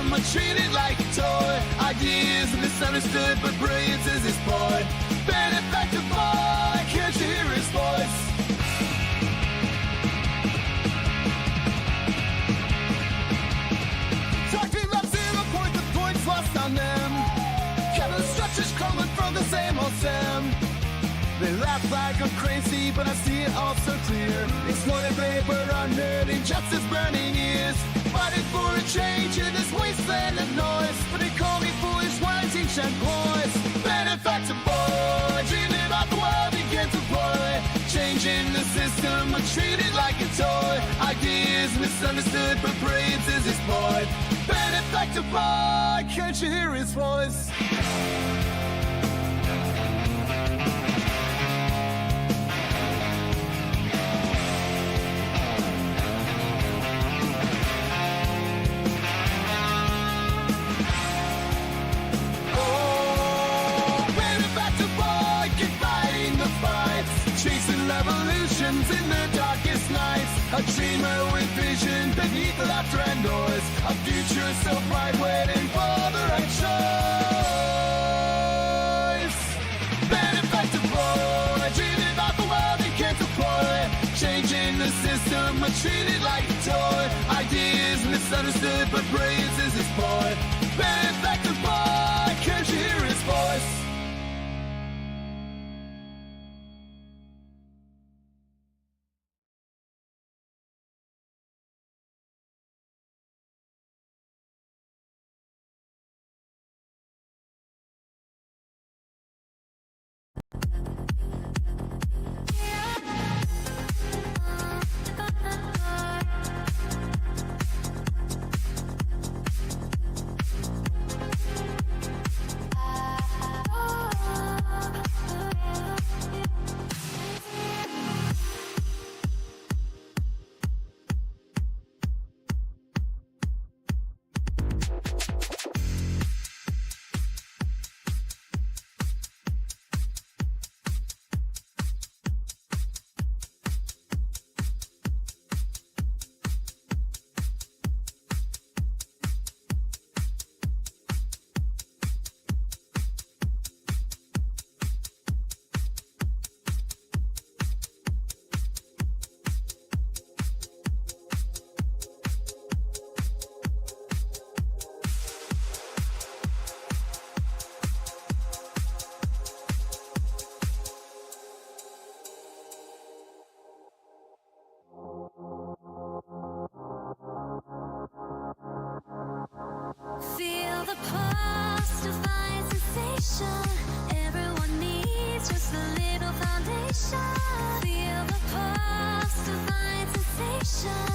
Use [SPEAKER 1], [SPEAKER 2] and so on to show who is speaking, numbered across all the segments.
[SPEAKER 1] system are treated like a toy. Ideas are misunderstood, but brilliance is explored. Benefactor boy, can't you hear his voice? Talking about 0 point, the points lost on them. Kevin structures crumbling from the same old Sam. They laugh like I'm crazy, but I see it all so clear. Exploited labor under injustice, burning ears. Fighting for a change in this wasteland of noise. But they call me foolish, whining and boys. Benefactor boy, dreaming about the world begins to play. Changing the system, but treated like a toy. Ideas misunderstood, but brilliance is explored. Benefactor boy, can't you hear his voice? Chasing revolutions in the darkest nights. A dreamer with vision beneath the laughter and noise. A future so bright waiting for the right choice. Benefactor boy, dreaming about the world he can't deploy. Changing the system, but treated like a toy. Ideas misunderstood, but brilliance is explored. Benefactor boy, can't you hear his voice?
[SPEAKER 2] Feel the pulse, divine sensation. Everyone needs just a little foundation. Feel the pulse, divine sensation.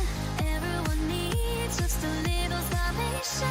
[SPEAKER 2] Everyone needs just a little salvation.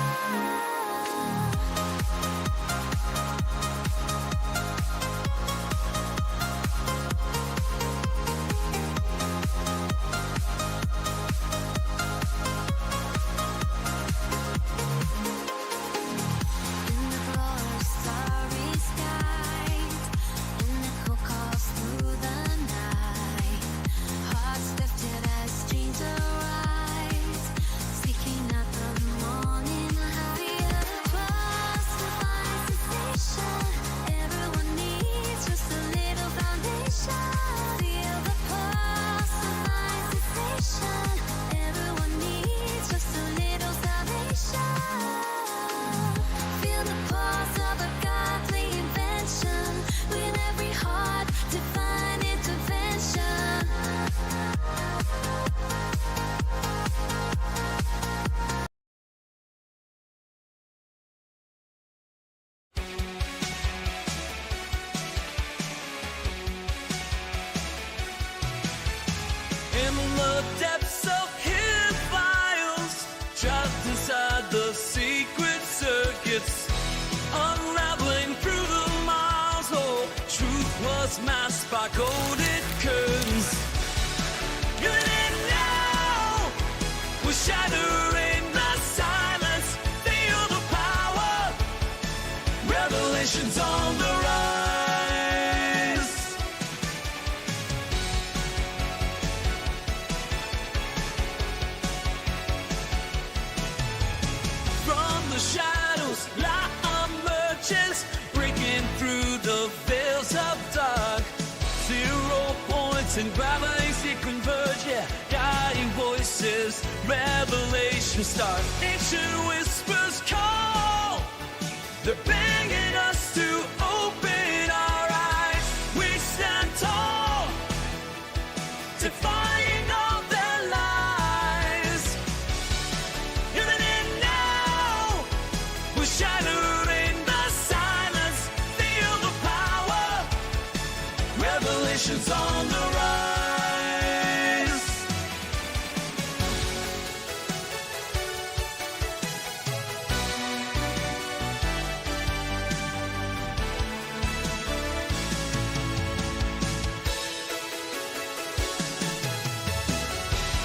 [SPEAKER 3] In the depths of hidden files, trapped inside the secret circuits, unraveling through the miles, oh, truth was masked by coded curtains. You didn't know, we're shattering the silence, feel the power, revelations on the rise. From the and gravity converge, yeah, guiding voices, revelation start. Ancient whispers call, they're begging us to open our eyes. We stand tall, defying all their lies. Even in now, we're shattering the silence. Feel the power, revelations on the rise.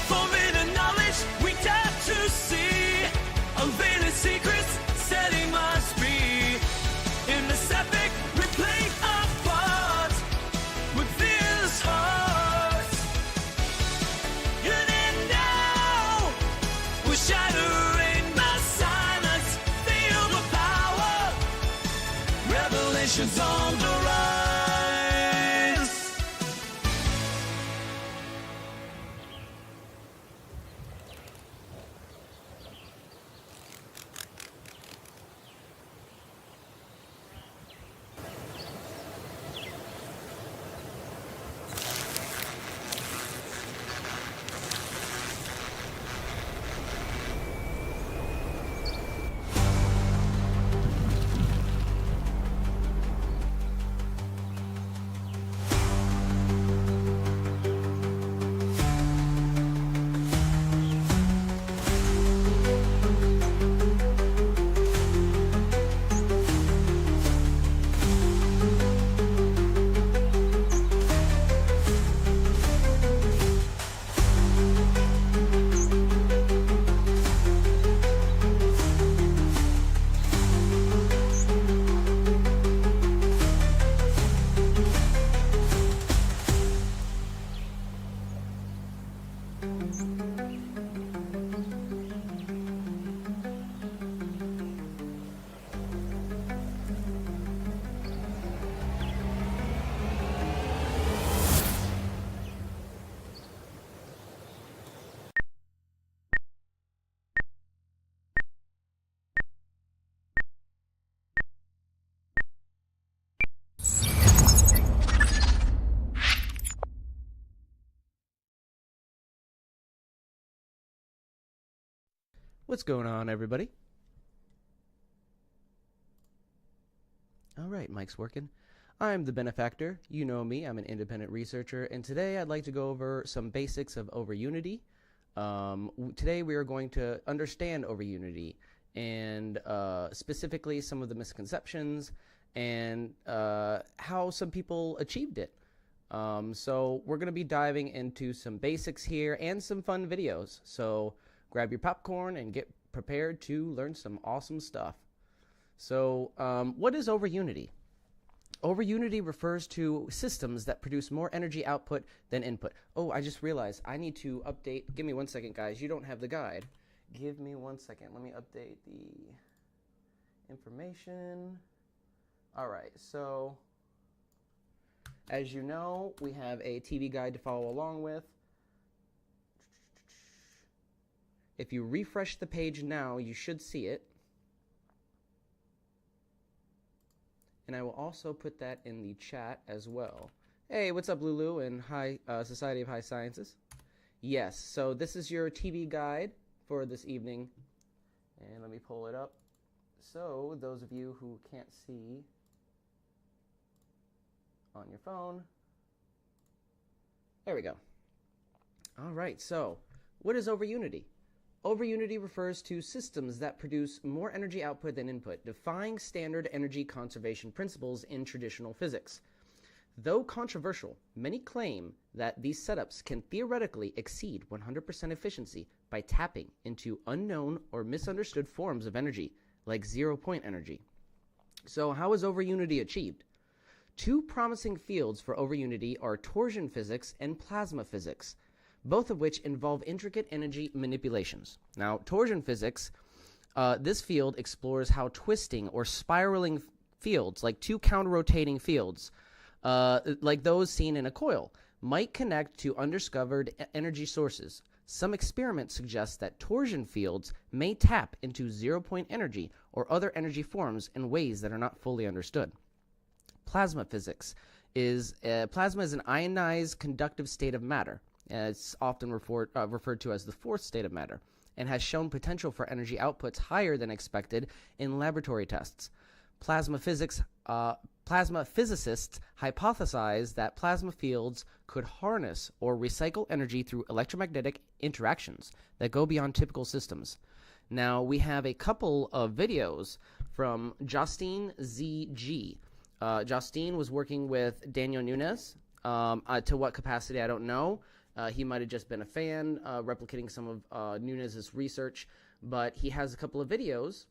[SPEAKER 3] Forbidden knowledge we dare to see, unveiling secrets, setting minds free. In this epic, we play our part with fearless hearts. In and now, we're shattering the silence. Feel the power, revelations on the rise.
[SPEAKER 4] What's going on, everybody? All right, mic's working. I'm the Benefactor. You know me. I'm an independent researcher, and today I'd like to go over some basics of Overunity. Today we are going to understand Overunity and specifically some of the misconceptions and how some people achieved it. So we're going to be diving into some basics here and some fun videos. So grab your popcorn and get prepared to learn some awesome stuff. So what is Overunity? Overunity refers to systems that produce more energy output than input. Oh, I just realized I need to update. Give me 1 second, guys. You don't have the guide. Give me 1 second. Let me update the information. All right, so as you know, we have a TV guide to follow along with. If you refresh the page now, you should see it. And I will also put that in the chat as well. Hey, what's up, Lulu and Society of High Sciences? Yes, so this is your TV guide for this evening. And let me pull it up. So those of you who can't see on your phone, there we go. All right, so what is Overunity? Overunity refers to systems that produce more energy output than input, defying standard energy conservation principles in traditional physics. Though controversial, many claim that these setups can theoretically exceed 100% efficiency by tapping into unknown or misunderstood forms of energy, like zero-point energy. So how is Overunity achieved? Two promising fields for Overunity are torsion physics and plasma physics, both of which involve intricate energy manipulations. Now, torsion physics, this field explores how twisting or spiraling fields, like two counter-rotating fields, like those seen in a coil, might connect to undiscovered energy sources. Some experiments suggest that torsion fields may tap into zero-point energy or other energy forms in ways that are not fully understood. Plasma physics is plasma is an ionized conductive state of matter. It's often referred to as the fourth state of matter, and has shown potential for energy outputs higher than expected in laboratory tests. Plasma physicists hypothesize that plasma fields could harness or recycle energy through electromagnetic interactions that go beyond typical systems. Now, we have a couple of videos from Justine ZG. Justine was working with Daniel Nunes. To what capacity, I don't know. He might have just been a fan, replicating some of Nunes' research, but he has a couple of videos,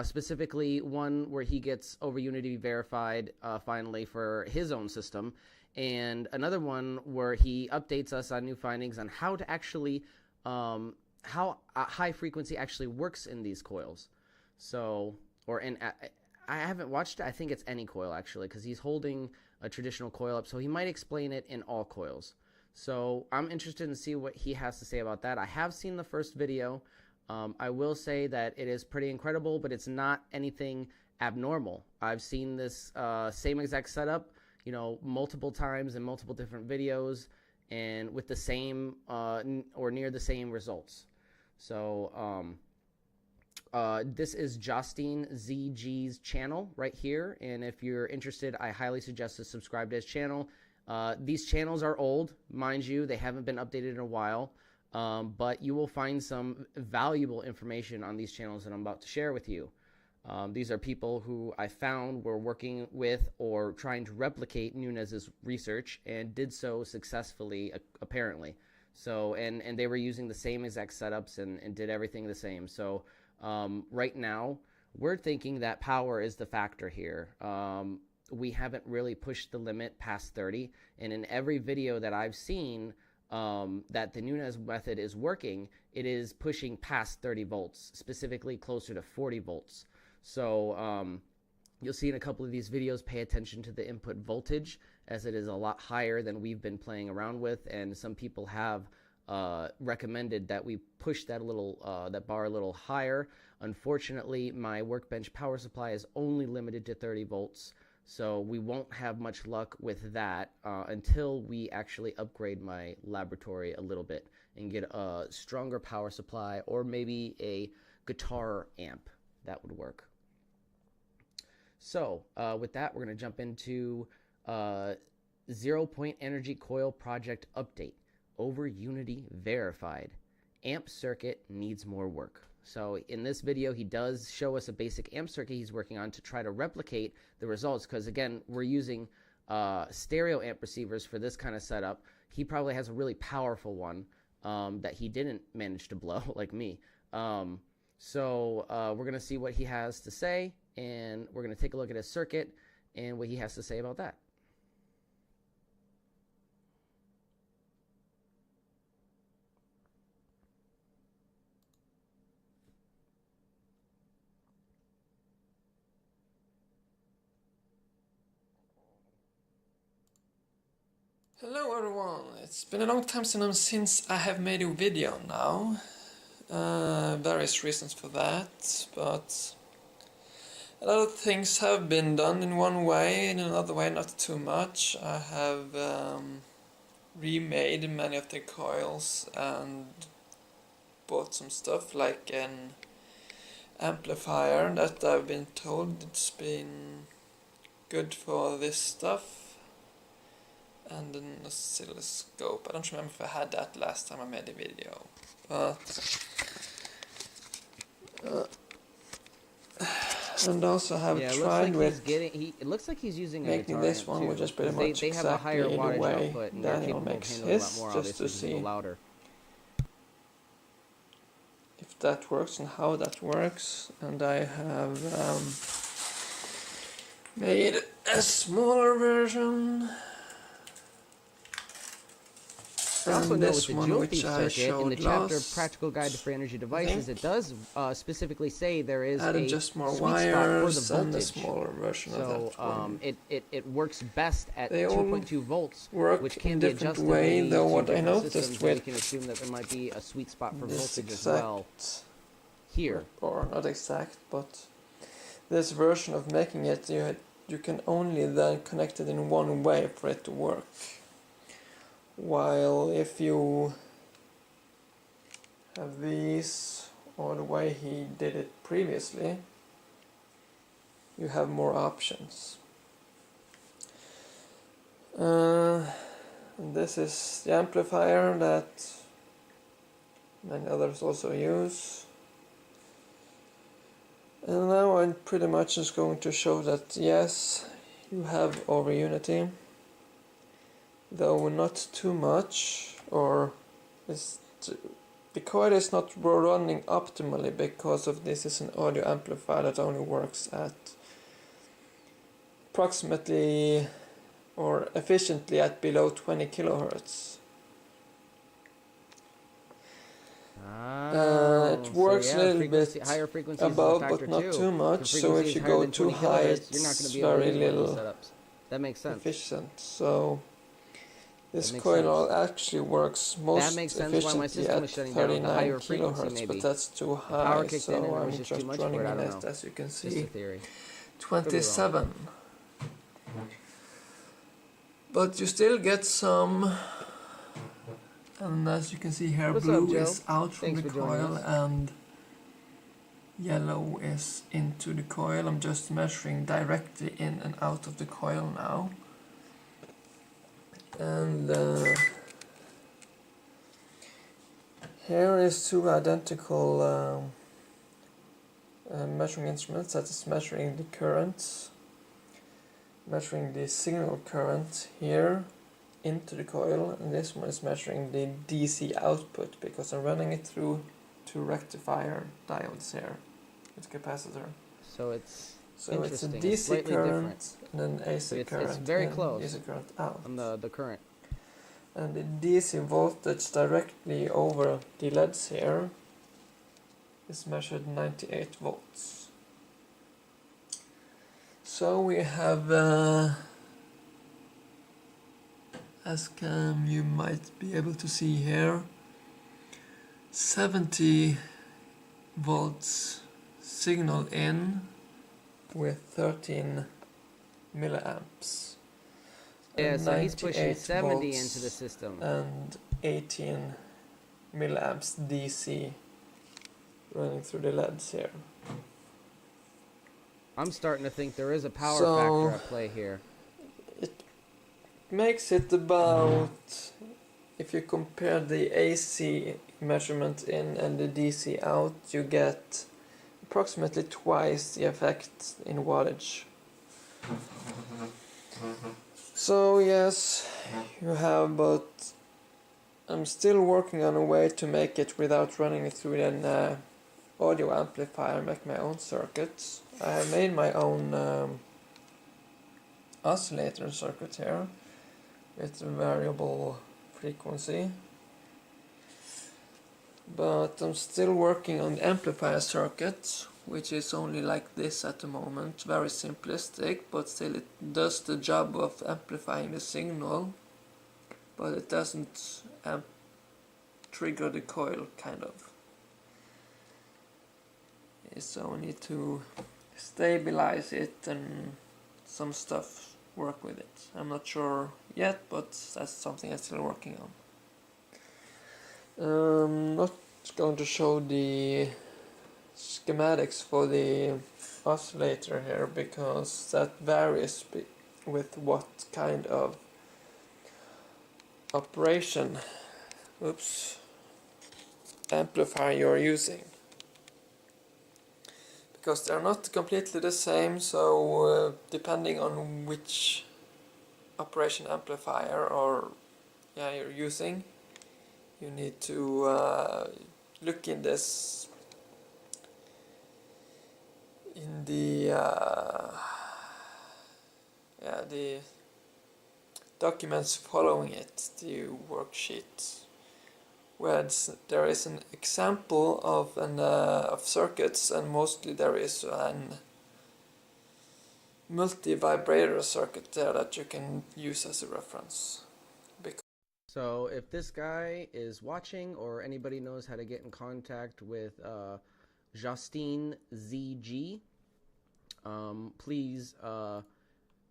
[SPEAKER 4] specifically one where he gets over Unity verified finally for his own system, and another one where he updates us on new findings on how to actually, how high frequency actually works in these coils. So, I haven't watched it. I think it's any coil actually, because he's holding a traditional coil up, so he might explain it in all coils. So I'm interested to see what he has to say about that. I have seen the first video. I will say that it is pretty incredible, but it's not anything abnormal. I've seen this same exact setup, multiple times in multiple different videos, and with the same or near the same results. So this is Justine ZG's channel right here, and if you're interested, I highly suggest to subscribe to his channel. These channels are old, mind you. They haven't been updated in a while, but you will find some valuable information on these channels that I'm about to share with you. These are people who I found were working with or trying to replicate Nunes' research and did so successfully, apparently. So, and they were using the same exact setups and did everything the same. So right now, we're thinking that power is the factor here. We haven't really pushed the limit past 30, and in every video that I've seen that the Nunes method is working, it is pushing past 30 volts, specifically closer to 40 volts. So you'll see in a couple of these videos, pay attention to the input voltage, as it is a lot higher than we've been playing around with, and some people have recommended that we push that that bar a little higher. Unfortunately, my workbench power supply is only limited to 30 volts. So we won't have much luck with that until we actually upgrade my laboratory a little bit and get a stronger power supply, or maybe a guitar amp. That would work. So with that, we're going to jump into 0-point energy coil project update. Over Unity verified. Amp circuit needs more work. So in this video, he does show us a basic amp circuit he's working on to try to replicate the results, because again, we're using stereo amp receivers for this kind of setup. He probably has a really powerful one that he didn't manage to blow like me. So we're going to see what he has to say, and we're going to take a look at his circuit and what he has to say about that.
[SPEAKER 5] Hello everyone, it's been a long time since I have made a video now. Various reasons for that, but a lot of things have been done in one way, in another way not too much. I have remade many of the coils and bought some stuff like an amplifier that I've been told it's been good for this stuff. And an oscilloscope. I don't remember if I had that last time I made a video, but and also have tried with
[SPEAKER 4] it looks like he's using
[SPEAKER 5] making this one, which is pretty much
[SPEAKER 4] they have a higher
[SPEAKER 5] exactly the
[SPEAKER 4] wattage
[SPEAKER 5] way
[SPEAKER 4] output, and they're
[SPEAKER 5] Daniel
[SPEAKER 4] capable of
[SPEAKER 5] makes
[SPEAKER 4] handling a lot
[SPEAKER 5] his,
[SPEAKER 4] more,
[SPEAKER 5] just to
[SPEAKER 4] obviously,
[SPEAKER 5] see
[SPEAKER 4] louder.
[SPEAKER 5] if that works and how that works. And I have made a smaller version.
[SPEAKER 4] also
[SPEAKER 5] And
[SPEAKER 4] know
[SPEAKER 5] this
[SPEAKER 4] with the
[SPEAKER 5] one,
[SPEAKER 4] dual
[SPEAKER 5] which
[SPEAKER 4] thief
[SPEAKER 5] I
[SPEAKER 4] circuit, in the
[SPEAKER 5] showed
[SPEAKER 4] chapter
[SPEAKER 5] last,
[SPEAKER 4] Practical Guide to Free Energy Devices, it
[SPEAKER 5] think.
[SPEAKER 4] does specifically say there is
[SPEAKER 5] Added
[SPEAKER 4] a
[SPEAKER 5] just more
[SPEAKER 4] sweet spot for the
[SPEAKER 5] wires and a
[SPEAKER 4] voltage.
[SPEAKER 5] smaller version of
[SPEAKER 4] So
[SPEAKER 5] that one.
[SPEAKER 4] it works best at
[SPEAKER 5] They all
[SPEAKER 4] 2.2 volts,
[SPEAKER 5] work
[SPEAKER 4] which
[SPEAKER 5] in
[SPEAKER 4] can be
[SPEAKER 5] different
[SPEAKER 4] adjusted
[SPEAKER 5] way,
[SPEAKER 4] to
[SPEAKER 5] though what I
[SPEAKER 4] different
[SPEAKER 5] noticed
[SPEAKER 4] systems, and we
[SPEAKER 5] with
[SPEAKER 4] can assume that there might be a sweet spot for
[SPEAKER 5] this
[SPEAKER 4] voltage as well here.
[SPEAKER 5] or not exact, but this version of making it, you can only then connect it in one way for it to work. While if you have these, or the way he did it previously, you have more options. This is the amplifier that many others also use. And now I'm pretty much just going to show that yes, you have over unity, though not too much, or the coil is not running optimally because of this is an audio amplifier that only works at approximately or efficiently at below 20 kilohertz. It works a little bit
[SPEAKER 4] higher frequencies
[SPEAKER 5] above,
[SPEAKER 4] is a factor
[SPEAKER 5] but not
[SPEAKER 4] too.
[SPEAKER 5] too much. So if you go too high, it's very little
[SPEAKER 4] That makes sense.
[SPEAKER 5] efficient. So this
[SPEAKER 4] makes
[SPEAKER 5] coil actually works most
[SPEAKER 4] makes sense why my
[SPEAKER 5] efficiently
[SPEAKER 4] system
[SPEAKER 5] at
[SPEAKER 4] is shutting down with the
[SPEAKER 5] 39
[SPEAKER 4] higher frequency,
[SPEAKER 5] kilohertz,
[SPEAKER 4] maybe.
[SPEAKER 5] but that's too
[SPEAKER 4] The power
[SPEAKER 5] high.
[SPEAKER 4] kicked in and
[SPEAKER 5] So
[SPEAKER 4] it was
[SPEAKER 5] I'm
[SPEAKER 4] just too
[SPEAKER 5] just
[SPEAKER 4] much
[SPEAKER 5] running
[SPEAKER 4] for it, I
[SPEAKER 5] in
[SPEAKER 4] don't
[SPEAKER 5] it,
[SPEAKER 4] know.
[SPEAKER 5] as you can
[SPEAKER 4] Just a
[SPEAKER 5] see,
[SPEAKER 4] theory.
[SPEAKER 5] 27. But you still get some, and as you can see here,
[SPEAKER 4] What's up,
[SPEAKER 5] blue
[SPEAKER 4] Joe?
[SPEAKER 5] is out from
[SPEAKER 4] Thanks
[SPEAKER 5] the
[SPEAKER 4] for joining
[SPEAKER 5] coil
[SPEAKER 4] us.
[SPEAKER 5] and yellow is into the coil. I'm just measuring directly in and out of the coil now. And here is two identical measuring instruments that is measuring the current, measuring the signal current here into the coil, and this one is measuring the DC output because I'm running it through two rectifier diodes here with capacitor.
[SPEAKER 4] So it's
[SPEAKER 5] So it's a
[SPEAKER 4] interesting.
[SPEAKER 5] DC
[SPEAKER 4] It's slightly
[SPEAKER 5] current
[SPEAKER 4] different.
[SPEAKER 5] and an AC
[SPEAKER 4] It's
[SPEAKER 5] current
[SPEAKER 4] very
[SPEAKER 5] in,
[SPEAKER 4] close
[SPEAKER 5] DC current out.
[SPEAKER 4] on the current.
[SPEAKER 5] And the DC voltage directly over the LEDs here is measured 98 volts. So we have, as you might be able to see here, 70 volts signal in with 13 milliamps.
[SPEAKER 4] Yeah,
[SPEAKER 5] And
[SPEAKER 4] so he's pushing
[SPEAKER 5] 98
[SPEAKER 4] 70
[SPEAKER 5] volts
[SPEAKER 4] into the system.
[SPEAKER 5] and 18 milliamps DC running through the LEDs here.
[SPEAKER 4] I'm starting to think there is a power
[SPEAKER 5] So-
[SPEAKER 4] factor at play here.
[SPEAKER 5] It makes it about, if you compare the AC measurement in and the DC out, you get approximately twice the effect in wattage. So yes, you have, but I'm still working on a way to make it without running it through an audio amplifier, make my own circuits. I have made my own oscillator circuit here with variable frequency, but I'm still working on the amplifier circuit, which is only like this at the moment, very simplistic, but still it does the job of amplifying the signal, but it doesn't trigger the coil, kind of. So I need to stabilize it and some stuff, work with it. I'm not sure yet, but that's something I'm still working on. Not going to show the schematics for the oscillator here because that varies with what kind of operation amplifier you're using, because they're not completely the same. So depending on which operation amplifier or you're using, you need to look in this in the documents following it, the worksheet, where there is an example of of circuits, and mostly there is an multi-vibrator circuit there that you can use as a reference.
[SPEAKER 4] So if this guy is watching, or anybody knows how to get in contact with Justine ZG, please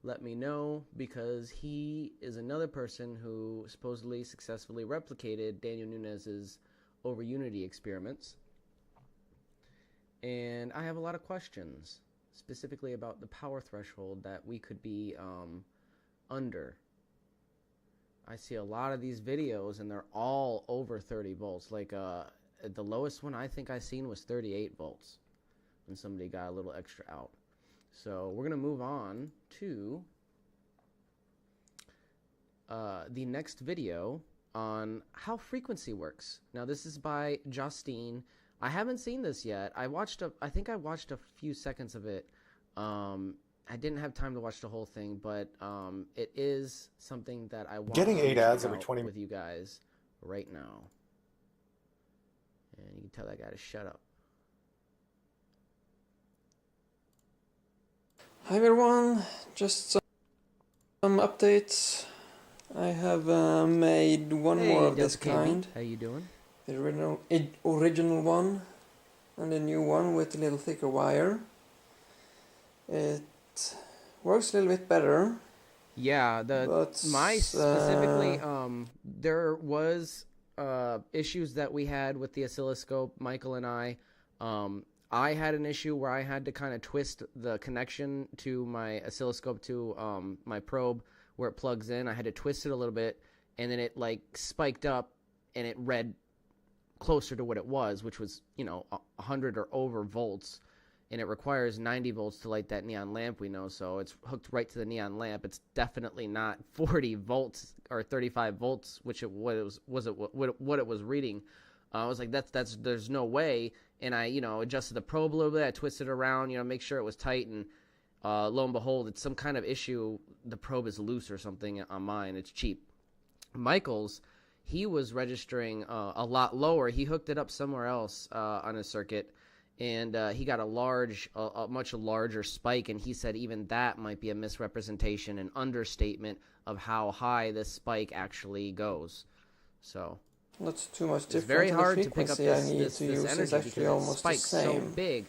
[SPEAKER 4] let me know, because he is another person who supposedly successfully replicated Daniel Nunes's over Unity experiments. And I have a lot of questions, specifically about the power threshold that we could be under. I see a lot of these videos and they're all over 30 volts. Like the lowest one I think I seen was 38 volts, and somebody got a little extra out. So we're gonna move on to the next video on how frequency works. Now this is by Justine. I haven't seen this yet. I think I watched a few seconds of it. I didn't have time to watch the whole thing, but it is something that I want
[SPEAKER 6] Getting
[SPEAKER 4] to
[SPEAKER 6] 8 ads
[SPEAKER 4] check
[SPEAKER 6] every
[SPEAKER 4] out
[SPEAKER 6] 20
[SPEAKER 4] with you guys right now. And you can tell that guy to shut up.
[SPEAKER 5] Hi everyone, just some updates. I have made one more of this kind.
[SPEAKER 4] How you doing?
[SPEAKER 5] The original one and the new one with a little thicker wire. It works a little bit better.
[SPEAKER 4] Yeah, specifically, there was issues that we had with the oscilloscope, Michael and I. I had an issue where I had to kind of twist the connection to my oscilloscope to my probe where it plugs in. I had to twist it a little bit, and then it like spiked up and it read closer to what it was, which was, 100 or over volts. And it requires 90 volts to light that neon lamp, we know, so it's hooked right to the neon lamp. It's definitely not 40 volts or 35 volts, which what it was reading. I was like, there's no way. And I, adjusted the probe a little bit. I twisted it around, make sure it was tight, and lo and behold, it's some kind of issue. The probe is loose or something on mine. It's cheap. Michael's, he was registering a lot lower. He hooked it up somewhere else on his circuit. And he got a much larger spike, and he said even that might be a misrepresentation, an understatement of how high this spike actually goes. So
[SPEAKER 5] not too much different.
[SPEAKER 4] It's very hard to pick up this
[SPEAKER 5] energy
[SPEAKER 4] because it spikes so big,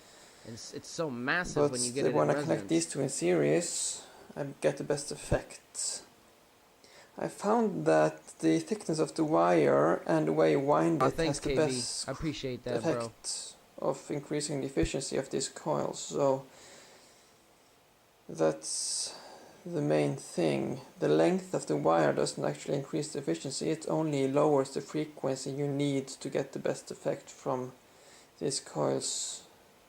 [SPEAKER 4] and it's so massive
[SPEAKER 5] but
[SPEAKER 4] when you get it
[SPEAKER 5] when
[SPEAKER 4] in
[SPEAKER 5] I connect these two in series, I get the best effect. I found that the thickness of the wire and the way you wind it has the best
[SPEAKER 4] I appreciate that,
[SPEAKER 5] effect
[SPEAKER 4] bro.
[SPEAKER 5] Of increasing the efficiency of these coils. So that's the main thing. The length of the wire doesn't actually increase the efficiency, it only lowers the frequency you need to get the best effect from these coils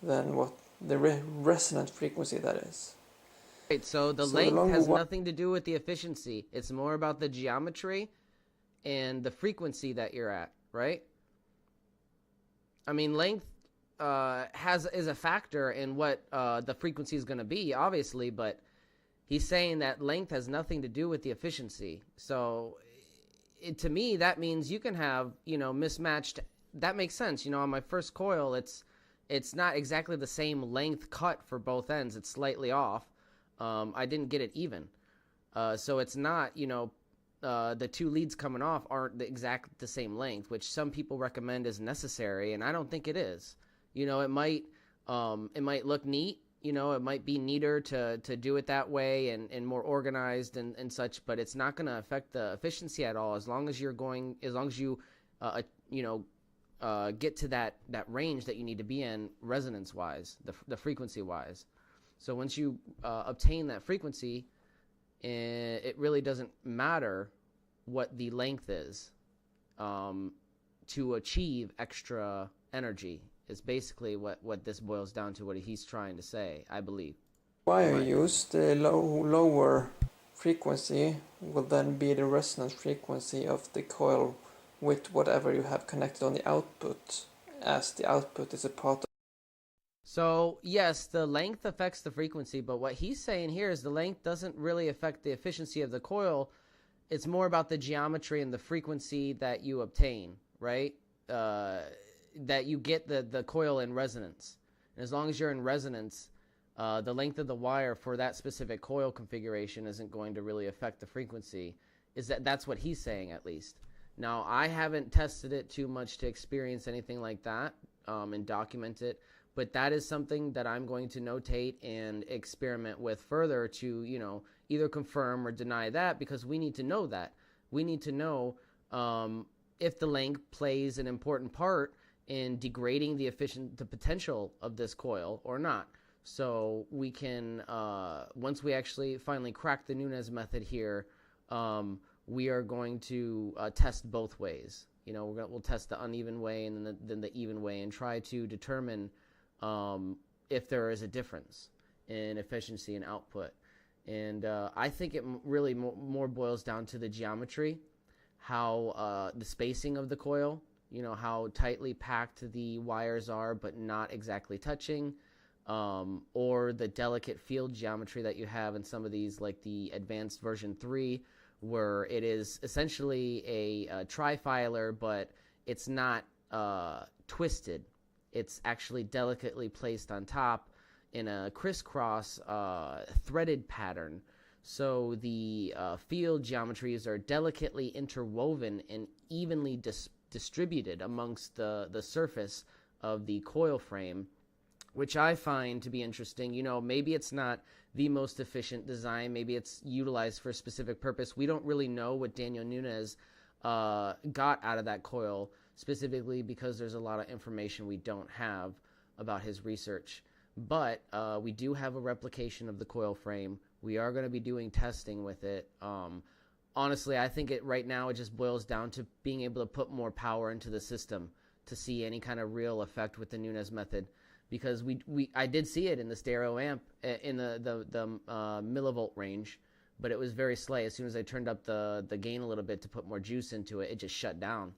[SPEAKER 5] than what the resonant frequency that is.
[SPEAKER 4] Right, so the length has nothing to do with the efficiency. It's more about the geometry and the frequency that you're at, right? I mean, length is a factor in what the frequency is going to be, obviously, but he's saying that length has nothing to do with the efficiency. So to me, that means you can have, mismatched. That makes sense. On my first coil, it's not exactly the same length cut for both ends. It's slightly off. I didn't get it even. So it's not, the two leads coming off aren't the same length, which some people recommend is necessary, and I don't think it is. It might look neat. It might be neater to do it that way and more organized and such, but it's not going to affect the efficiency at all as long as you get to that range that you need to be in resonance wise, the frequency wise. So once you obtain that frequency, it really doesn't matter what the length is to achieve extra energy. Is basically what this boils down to, what he's trying to say, I believe.
[SPEAKER 5] Wire use, the lower frequency will then be the resonance frequency of the coil with whatever you have connected on the output, as the output is a part of.
[SPEAKER 4] So yes, the length affects the frequency, but what he's saying here is the length doesn't really affect the efficiency of the coil. It's more about the geometry and the frequency that you obtain, right? That you get the coil in resonance. And as long as you're in resonance, the length of the wire for that specific coil configuration isn't going to really affect the frequency. That's what he's saying, at least. Now, I haven't tested it too much to experience anything like that and document it, but that is something that I'm going to notate and experiment with further to, either confirm or deny that, because we need to know that. We need to know if the length plays an important part in degrading the potential of this coil or not. So we can, once we actually finally crack the Nunez method here, we are going to test both ways. We'll test the uneven way and then the even way and try to determine if there is a difference in efficiency and output. And I think it really more boils down to the geometry, how the spacing of the coil, how tightly packed the wires are but not exactly touching, or the delicate field geometry that you have in some of these, like the advanced version 3, where it is essentially a trifilar, but it's not twisted. It's actually delicately placed on top in a crisscross threaded pattern. So the field geometries are delicately interwoven and evenly distributed amongst the surface of the coil frame, which I find to be interesting. Maybe it's not the most efficient design. Maybe it's utilized for a specific purpose. We don't really know what Daniel Nunez got out of that coil, specifically because there's a lot of information we don't have about his research. But we do have a replication of the coil frame. We are going to be doing testing with it. Honestly, I think right now it just boils down to being able to put more power into the system to see any kind of real effect with the Nunez method. Because I did see it in the stereo amp in the millivolt range, but it was very slight. As soon as I turned up the gain a little bit to put more juice into it, it just shut down.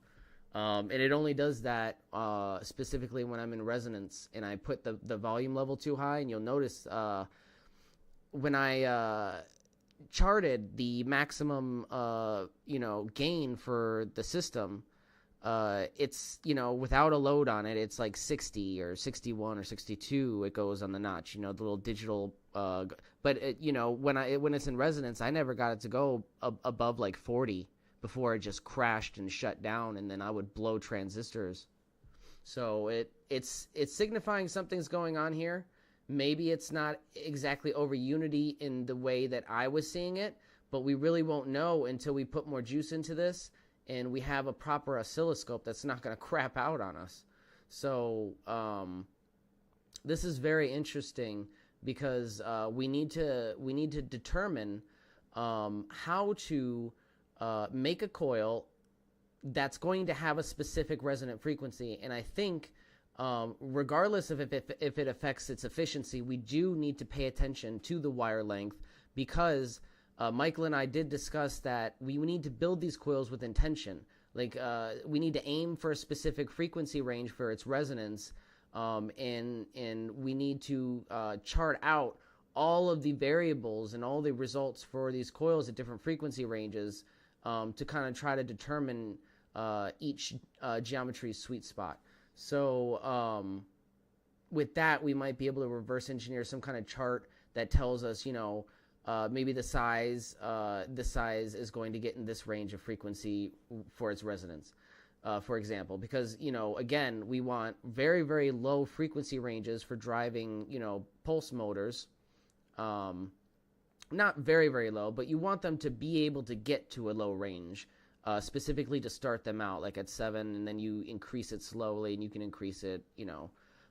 [SPEAKER 4] And it only does that specifically when I'm in resonance and I put the volume level too high. And you'll notice when I charted the maximum gain for the system, it's without a load on it, it's like 60 or 61 or 62. It goes on the notch, the little digital. But when it's in resonance, I never got it to go above like 40 before it just crashed and shut down, and then I would blow transistors. So it's signifying something's going on here. Maybe it's not exactly over unity in the way that I was seeing it, but we really won't know until we put more juice into this and we have a proper oscilloscope that's not going to crap out on us. So this is very interesting because we need to determine how to make a coil that's going to have a specific resonant frequency. And I think regardless of if it affects its efficiency, we do need to pay attention to the wire length, because Michael and I did discuss that we need to build these coils with intention. Like we need to aim for a specific frequency range for its resonance, and we need to chart out all of the variables and all the results for these coils at different frequency ranges to kind of try to determine each geometry's sweet spot. So with that, we might be able to reverse engineer some kind of chart that tells us, maybe the size is going to get in this range of frequency for its resonance, for example, because, again, we want very, very low frequency ranges for driving, pulse motors. Not very, very low, but you want them to be able to get to a low range, specifically to start them out, like at 7, and then you increase it slowly, and you can increase it,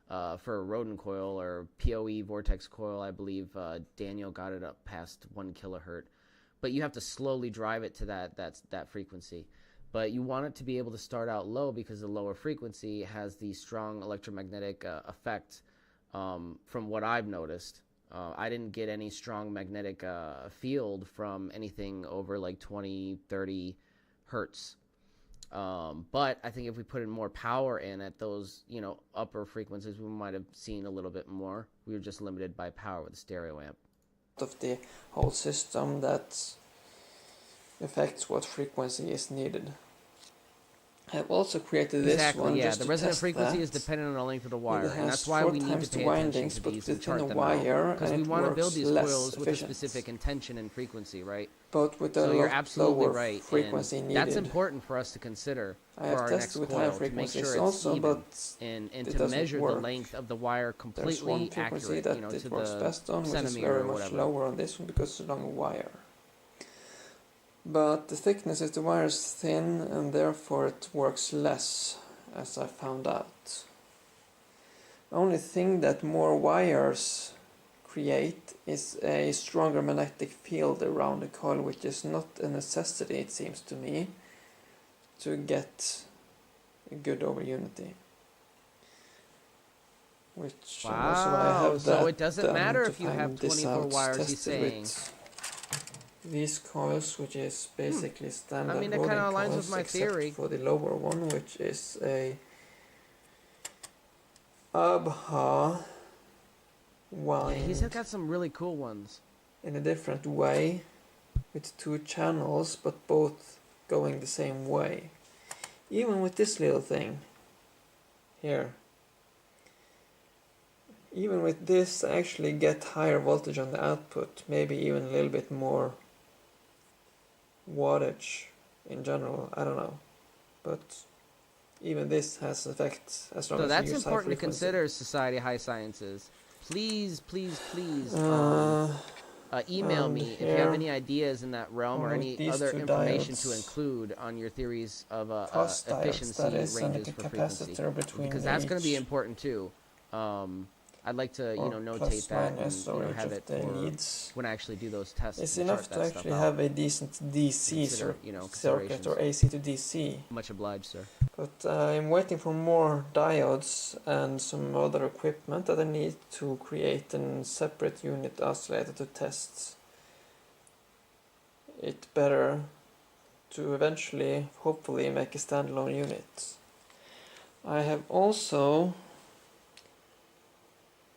[SPEAKER 4] for a rodent coil or PoE vortex coil. I believe Daniel got it up past 1 kilohertz, but you have to slowly drive it to that frequency. But you want it to be able to start out low, because the lower frequency has the strong electromagnetic effect. From what I've noticed, I didn't get any strong magnetic field from anything over like 20-30 hertz. But I think if we put in more power in at those, upper frequencies, we might have seen a little bit more. We were just limited by power with the stereo amp.
[SPEAKER 5] Of the whole system that affects what frequency is needed. I've also created this
[SPEAKER 4] Exactly,
[SPEAKER 5] one
[SPEAKER 4] yeah.
[SPEAKER 5] just
[SPEAKER 4] The
[SPEAKER 5] to
[SPEAKER 4] resonant
[SPEAKER 5] test
[SPEAKER 4] frequency is
[SPEAKER 5] that.
[SPEAKER 4] dependent on the length of the
[SPEAKER 5] It
[SPEAKER 4] wire, and
[SPEAKER 5] has
[SPEAKER 4] that's why
[SPEAKER 5] 4
[SPEAKER 4] we need
[SPEAKER 5] times
[SPEAKER 4] to
[SPEAKER 5] the
[SPEAKER 4] pay attention
[SPEAKER 5] windings,
[SPEAKER 4] to
[SPEAKER 5] but
[SPEAKER 4] these and
[SPEAKER 5] within
[SPEAKER 4] chart
[SPEAKER 5] a
[SPEAKER 4] them
[SPEAKER 5] wire,
[SPEAKER 4] out. Because
[SPEAKER 5] and
[SPEAKER 4] we
[SPEAKER 5] it
[SPEAKER 4] want to build
[SPEAKER 5] works
[SPEAKER 4] these
[SPEAKER 5] less
[SPEAKER 4] coils with a
[SPEAKER 5] efficient.
[SPEAKER 4] specific intention and frequency, right?
[SPEAKER 5] But with a
[SPEAKER 4] So you're
[SPEAKER 5] lot
[SPEAKER 4] absolutely
[SPEAKER 5] lower
[SPEAKER 4] right,
[SPEAKER 5] frequency
[SPEAKER 4] and
[SPEAKER 5] needed.
[SPEAKER 4] that's important for us to consider
[SPEAKER 5] I
[SPEAKER 4] for
[SPEAKER 5] have
[SPEAKER 4] our
[SPEAKER 5] tested
[SPEAKER 4] next
[SPEAKER 5] with higher
[SPEAKER 4] coil, to make
[SPEAKER 5] frequencies
[SPEAKER 4] sure it's
[SPEAKER 5] also,
[SPEAKER 4] even,
[SPEAKER 5] but
[SPEAKER 4] and
[SPEAKER 5] it
[SPEAKER 4] to
[SPEAKER 5] doesn't
[SPEAKER 4] measure
[SPEAKER 5] work.
[SPEAKER 4] the length of the wire
[SPEAKER 5] There's one
[SPEAKER 4] completely
[SPEAKER 5] frequency
[SPEAKER 4] accurate,
[SPEAKER 5] that
[SPEAKER 4] you know, to
[SPEAKER 5] it works
[SPEAKER 4] the
[SPEAKER 5] best on, which is
[SPEAKER 4] centimeter
[SPEAKER 5] very
[SPEAKER 4] or
[SPEAKER 5] much
[SPEAKER 4] whatever.
[SPEAKER 5] lower on this one because it's a longer wire. But the thickness is the wire is thin, and therefore it works less, as I found out. The only thing that more wires create is a stronger magnetic field around the coil, which is not a necessity, it seems to me, to get a good over unity. Which also I
[SPEAKER 4] Wow,
[SPEAKER 5] have
[SPEAKER 4] so
[SPEAKER 5] that
[SPEAKER 4] it doesn't
[SPEAKER 5] done
[SPEAKER 4] matter
[SPEAKER 5] to
[SPEAKER 4] if you
[SPEAKER 5] find
[SPEAKER 4] have
[SPEAKER 5] this
[SPEAKER 4] 24
[SPEAKER 5] out,
[SPEAKER 4] wires, he's
[SPEAKER 5] tested
[SPEAKER 4] saying.
[SPEAKER 5] with these coils, which is basically standard
[SPEAKER 4] I mean, that
[SPEAKER 5] rolling
[SPEAKER 4] kind of aligns
[SPEAKER 5] coils,
[SPEAKER 4] with my
[SPEAKER 5] except
[SPEAKER 4] theory.
[SPEAKER 5] for the lower one, which is a Abha
[SPEAKER 4] Yeah,
[SPEAKER 5] wind
[SPEAKER 4] he's got some really cool ones.
[SPEAKER 5] in a different way, with 2 channels, but both going the same way. Even with this little thing here, even with this, I actually get higher voltage on the output, maybe even a little bit more wattage in general, I don't know. But even this has effect as long
[SPEAKER 4] So
[SPEAKER 5] as
[SPEAKER 4] that's
[SPEAKER 5] you use high
[SPEAKER 4] important to
[SPEAKER 5] frequency.
[SPEAKER 4] consider, Society of High Sciences. Please, please, please email
[SPEAKER 5] and
[SPEAKER 4] me if you
[SPEAKER 5] here,
[SPEAKER 4] have any ideas in that realm or
[SPEAKER 5] with
[SPEAKER 4] any
[SPEAKER 5] these
[SPEAKER 4] other
[SPEAKER 5] 2
[SPEAKER 4] information to
[SPEAKER 5] diodes,
[SPEAKER 4] include on your theories of
[SPEAKER 5] cost diodes,
[SPEAKER 4] efficiency
[SPEAKER 5] that is, and
[SPEAKER 4] ranges
[SPEAKER 5] a
[SPEAKER 4] for frequency.
[SPEAKER 5] capacitor between
[SPEAKER 4] Because that's going to be
[SPEAKER 5] each,
[SPEAKER 4] important too. I'd like to, you
[SPEAKER 5] or
[SPEAKER 4] know,
[SPEAKER 5] plus
[SPEAKER 4] notate that and,
[SPEAKER 5] minus,
[SPEAKER 4] you
[SPEAKER 5] or
[SPEAKER 4] know,
[SPEAKER 5] each
[SPEAKER 4] have
[SPEAKER 5] of
[SPEAKER 4] it
[SPEAKER 5] the
[SPEAKER 4] for
[SPEAKER 5] leads.
[SPEAKER 4] when I actually do those tests.
[SPEAKER 5] It's
[SPEAKER 4] and
[SPEAKER 5] enough
[SPEAKER 4] chart
[SPEAKER 5] to
[SPEAKER 4] that
[SPEAKER 5] actually
[SPEAKER 4] stuff out.
[SPEAKER 5] have a decent DC
[SPEAKER 4] Consider, you know,
[SPEAKER 5] circuit,
[SPEAKER 4] considerations.
[SPEAKER 5] or AC to DC.
[SPEAKER 4] Much obliged, sir.
[SPEAKER 5] But I'm waiting for more diodes and some other equipment that I need to create a separate unit oscillator to test it better, to eventually, hopefully, make a standalone unit. I have also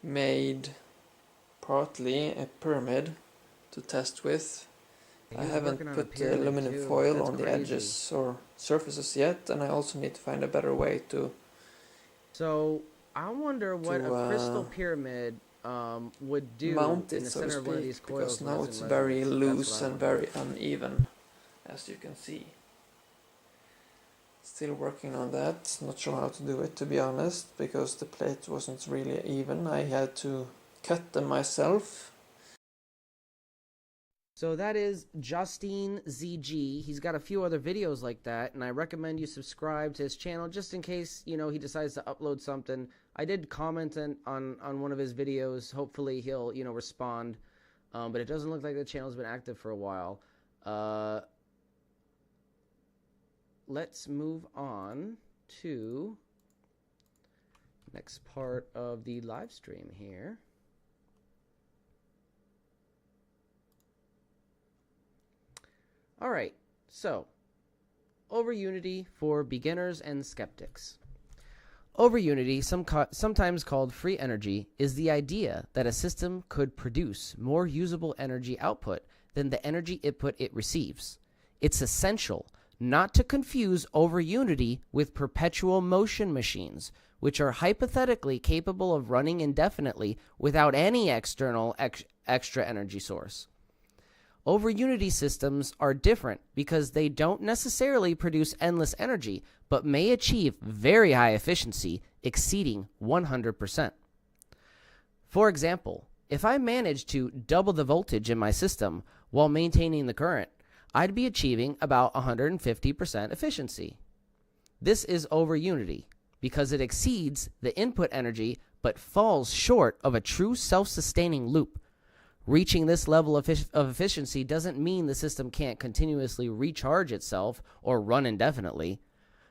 [SPEAKER 5] made partly a pyramid to test with. I
[SPEAKER 4] He's
[SPEAKER 5] haven't
[SPEAKER 4] working on a
[SPEAKER 5] put the
[SPEAKER 4] pyramid,
[SPEAKER 5] aluminum
[SPEAKER 4] too.
[SPEAKER 5] foil
[SPEAKER 4] That's
[SPEAKER 5] on the
[SPEAKER 4] crazy.
[SPEAKER 5] edges or surfaces yet, and I also need to find a better way to
[SPEAKER 4] So I wonder what
[SPEAKER 5] to,
[SPEAKER 4] a crystal pyramid would do
[SPEAKER 5] mount
[SPEAKER 4] in
[SPEAKER 5] it,
[SPEAKER 4] the
[SPEAKER 5] so to
[SPEAKER 4] center of one of
[SPEAKER 5] speak,
[SPEAKER 4] these coils.
[SPEAKER 5] because
[SPEAKER 4] when
[SPEAKER 5] now
[SPEAKER 4] in
[SPEAKER 5] it's very
[SPEAKER 4] resonance.
[SPEAKER 5] loose
[SPEAKER 4] That's what I
[SPEAKER 5] and
[SPEAKER 4] wonder.
[SPEAKER 5] very uneven, as you can see. Still working on that, not sure how to do it, to be honest, because the plate wasn't really even. I had to cut them myself.
[SPEAKER 4] So that is Justine ZG. He's got a few other videos like that, and I recommend you subscribe to his channel just in case, you know, he decides to upload something. I did comment on one of his videos. Hopefully he'll, you know, respond. But it doesn't look like the channel's been active for a while. Let's move on to next part of the live stream here. All right, so over unity for beginners and skeptics. Over unity, sometimes called free energy, is the idea that a system could produce more usable energy output than the energy input it receives. It's essential not to confuse over unity with perpetual motion machines, which are hypothetically capable of running indefinitely without any external extra energy source. Over unity systems are different because they don't necessarily produce endless energy, but may achieve very high efficiency, exceeding 100%. For example, if I managed to double the voltage in my system while maintaining the current, I'd be achieving about 150% efficiency. This is over unity because it exceeds the input energy but falls short of a true self-sustaining loop. Reaching this level of efficiency doesn't mean the system can't continuously recharge itself or run indefinitely.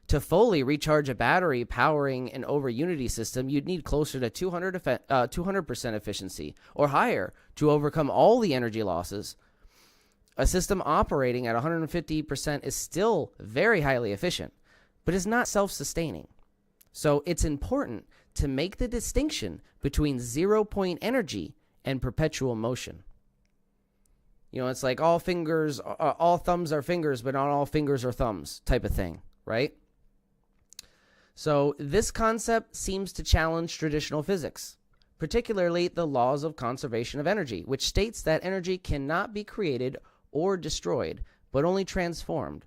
[SPEAKER 4] To fully recharge a battery powering an over unity system, you'd need closer to 200% efficiency or higher to overcome all the energy losses. A system operating at 150% is still very highly efficient, but is not self-sustaining. So it's important to make the distinction between zero-point energy and perpetual motion. You know, it's like all thumbs are fingers, but not all fingers are thumbs type of thing, right? So this concept seems to challenge traditional physics, particularly the laws of conservation of energy, which states that energy cannot be created or destroyed, but only transformed.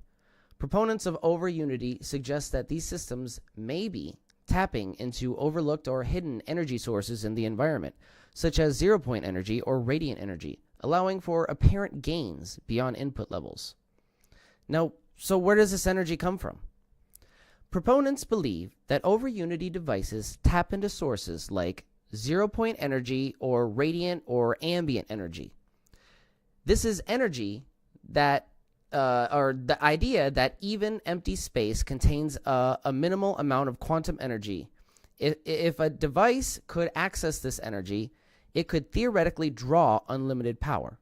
[SPEAKER 4] Proponents of over-unity suggest that these systems may be tapping into overlooked or hidden energy sources in the environment, such as zero-point energy or radiant energy, allowing for apparent gains beyond input levels. Now, so where does this energy come from? Proponents believe that over-unity devices tap into sources like zero-point energy or radiant or ambient energy. This is energy that or the idea that even empty space contains a minimal amount of quantum energy. If a device could access this energy, it could theoretically draw unlimited power.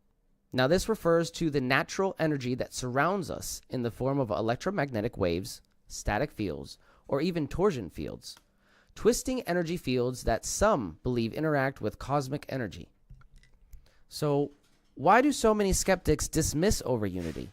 [SPEAKER 4] Now, this refers to the natural energy that surrounds us in the form of electromagnetic waves, static fields, or even torsion fields, twisting energy fields that some believe interact with cosmic energy. So, why do so many skeptics dismiss over-unity?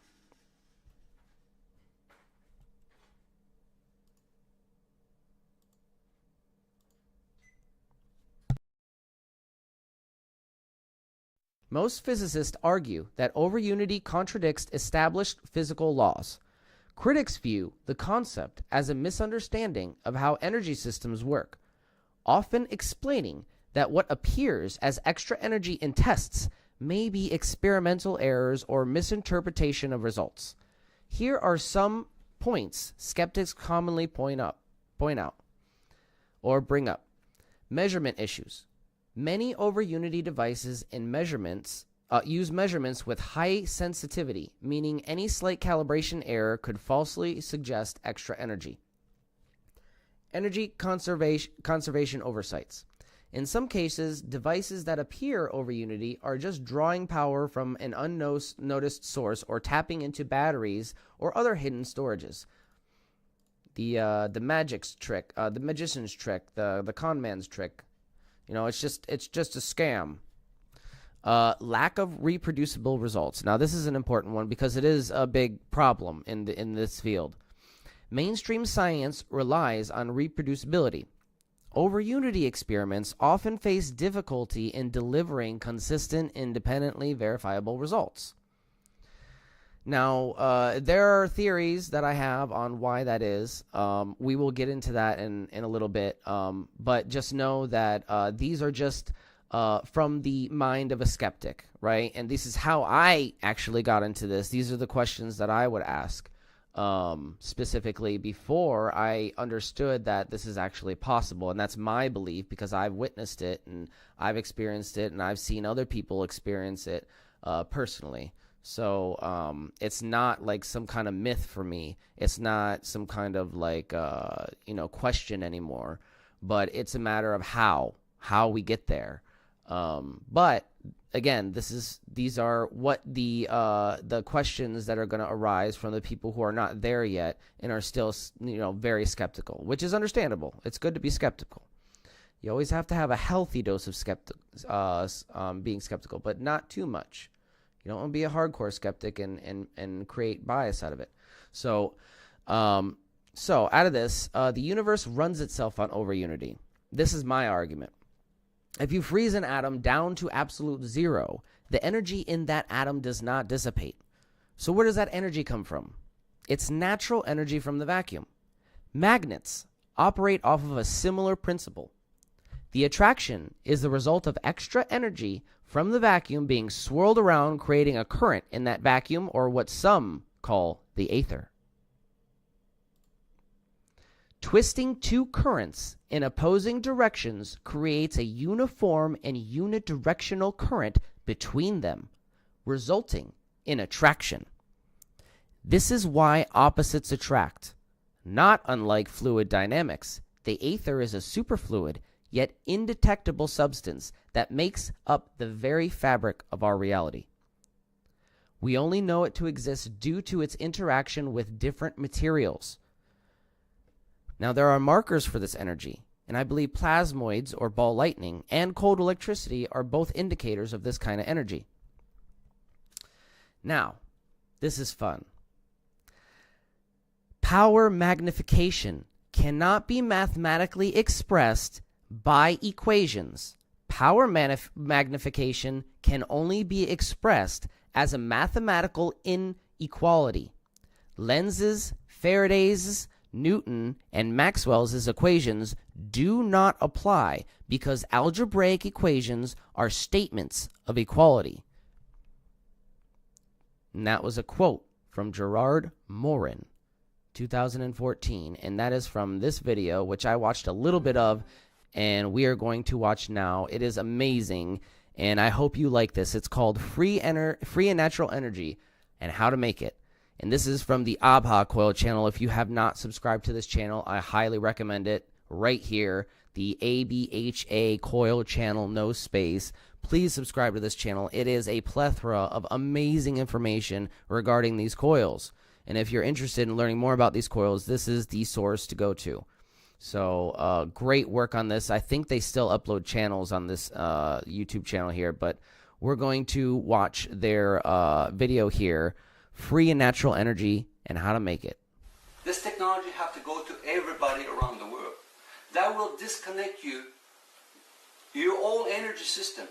[SPEAKER 4] Most physicists argue that over-unity contradicts established physical laws. Critics view the concept as a misunderstanding of how energy systems work, often explaining that what appears as extra energy in tests may be experimental errors or misinterpretation of results. Here are some points skeptics commonly point out or bring up. Measurement issues. Many over-unity devices and measurements use measurements with high sensitivity, meaning any slight calibration error could falsely suggest extra energy. Energy conservation oversights. In some cases, devices that appear over-unity are just drawing power from an unnoticed source or tapping into batteries or other hidden storages. The magic's trick, the magician's trick, the con man's trick. You know, it's just a scam. Lack of reproducible results. Now, this is an important one because it is a big problem in this field. Mainstream science relies on reproducibility. Over-unity experiments often face difficulty in delivering consistent, independently verifiable results. Now, there are theories that I have on why that is. We will get into that in a little bit, but just know that these are just from the mind of a skeptic, right? And this is how I actually got into this. These are the questions that I would ask specifically before I understood that this is actually possible. And that's my belief because I've witnessed it and I've experienced it and I've seen other people experience it personally. So it's not like some kind of myth for me. It's not some kind of like question anymore. But it's a matter of how we get there. But again, these are what the questions that are going to arise from the people who are not there yet and are still very skeptical, which is understandable. It's good to be skeptical. You always have to have a healthy dose of being skeptical, but not too much. You don't want to be a hardcore skeptic and create bias out of it. So out of this, the universe runs itself on over-unity. This is my argument. If you freeze an atom down to absolute zero, the energy in that atom does not dissipate. So where does that energy come from? It's natural energy from the vacuum. Magnets operate off of a similar principle. The attraction is the result of extra energy from the vacuum being swirled around, creating a current in that vacuum, or what some call the aether. Twisting two currents in opposing directions creates a uniform and unidirectional current between them, resulting in attraction. This is why opposites attract. Not unlike fluid dynamics, the aether is a superfluid, yet indetectable substance that makes up the very fabric of our reality. We only know it to exist due to its interaction with different materials. Now, there are markers for this energy, and I believe plasmoids or ball lightning and cold electricity are both indicators of this kind of energy. Now, this is fun. Power magnification cannot be mathematically expressed by equations. Power magnification can only be expressed as a mathematical inequality. Lenz's, Faraday's, Newton, and Maxwell's equations do not apply because algebraic equations are statements of equality. And that was a quote from Gerard Morin, 2014, and that is from this video, which I watched a little bit of, and we are going to watch now. It is amazing, and I hope you like this. It's called Free and Natural Energy and How to Make It. And this is from the ABHA Coil channel. If you have not subscribed to this channel, I highly recommend it right here. The ABHA Coil channel, no space. Please subscribe to this channel. It is a plethora of amazing information regarding these coils. And if you're interested in learning more about these coils, this is the source to go to. So great work on this. I think they still upload channels on this YouTube channel here, but we're going to watch their video here, Free and Natural Energy and How to Make It.
[SPEAKER 6] This technology have to go to everybody around the world. That will disconnect your own energy system.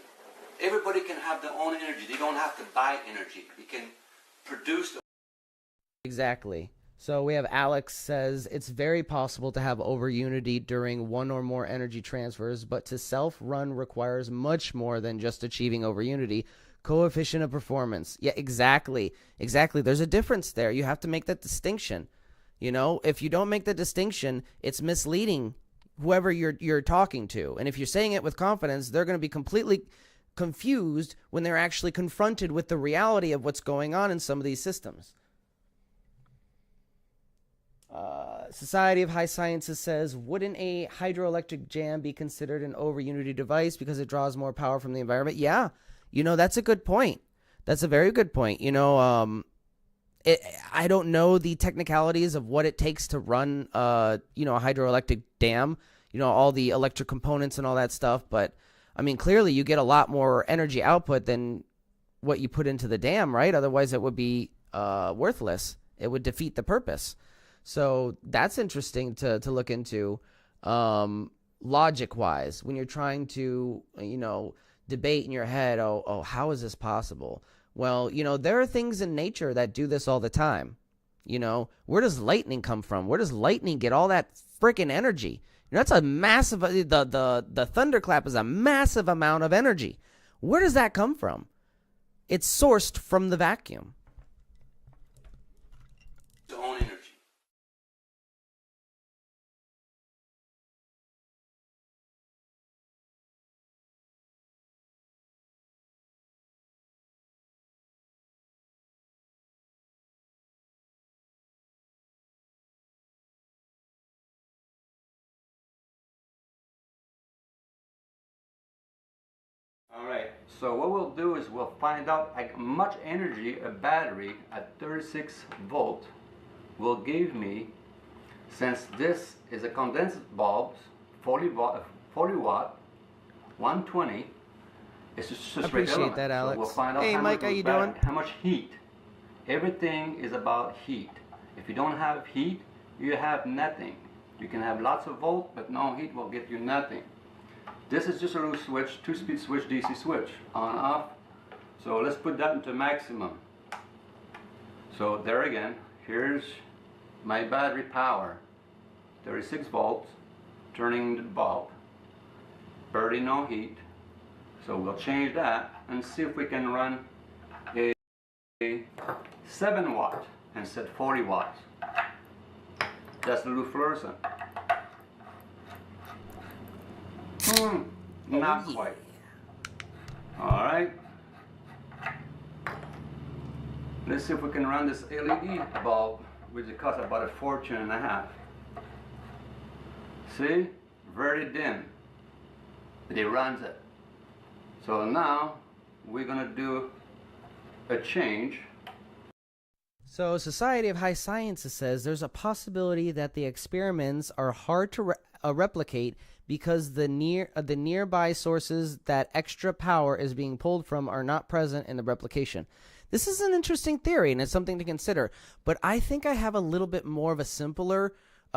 [SPEAKER 6] Everybody can have their own energy. They don't have to buy energy. They can produce.
[SPEAKER 4] Exactly. So we have Alex says, it's very possible to have over unity during one or more energy transfers, but to self-run requires much more than just achieving over unity. Coefficient of performance. Yeah, exactly. Exactly. There's a difference there. You have to make that distinction. You know, if you don't make the distinction, it's misleading whoever you're talking to. And if you're saying it with confidence, they're going to be completely confused when they're actually confronted with the reality of what's going on in some of these systems. Society of High Sciences says, wouldn't a hydroelectric jam be considered an over unity device because it draws more power from the environment? Yeah, you know, that's a good point. That's a very good point. You know, I don't know the technicalities of what it takes to run, you know, a hydroelectric dam, you know, all the electric components and all that stuff. But I mean, clearly you get a lot more energy output than what you put into the dam, right? Otherwise it would be worthless. It would defeat the purpose. So that's interesting to look into, logic-wise, when you're trying to, you know, debate in your head, oh, how is this possible? Well, you know, there are things in nature that do this all the time. You know, where does lightning come from? Where does lightning get all that freaking energy? You know, that's a massive, the thunderclap is a massive amount of energy. Where does that come from? It's sourced from the vacuum.
[SPEAKER 6] Their own energy. Alright, so what we'll do is we'll find out how much energy a battery at 36 volt will give me, since this is a condensed bulb, 40 watt, 120. It's just a straight
[SPEAKER 4] Appreciate
[SPEAKER 6] element.
[SPEAKER 4] that, Alex.
[SPEAKER 6] So we'll find out
[SPEAKER 4] Hey,
[SPEAKER 6] how
[SPEAKER 4] Mike,
[SPEAKER 6] much
[SPEAKER 4] how
[SPEAKER 6] goes
[SPEAKER 4] you
[SPEAKER 6] back,
[SPEAKER 4] doing?
[SPEAKER 6] how much heat. Everything is about heat. If you don't have heat, you have nothing. You can have lots of volt, but no heat will get you nothing. This is just a little switch, 2-speed switch, DC switch, on, off. So let's put that into maximum. So there again, here's my battery power. 36 volts, turning the bulb. Barely no heat. So we'll change that and see if we can run a 7 watt instead of 40 watts. That's the little fluorescent. Not quite. Alright. Let's see if we can run this LED bulb, which costs about a fortune and a half. See? Very dim. But it runs it. So now we're going to do a change.
[SPEAKER 4] So Society of High Sciences says there's a possibility that the experiments are hard to replicate because the nearby sources that extra power is being pulled from are not present in the replication. This is an interesting theory, and it's something to consider. But I think I have a little bit more of a simpler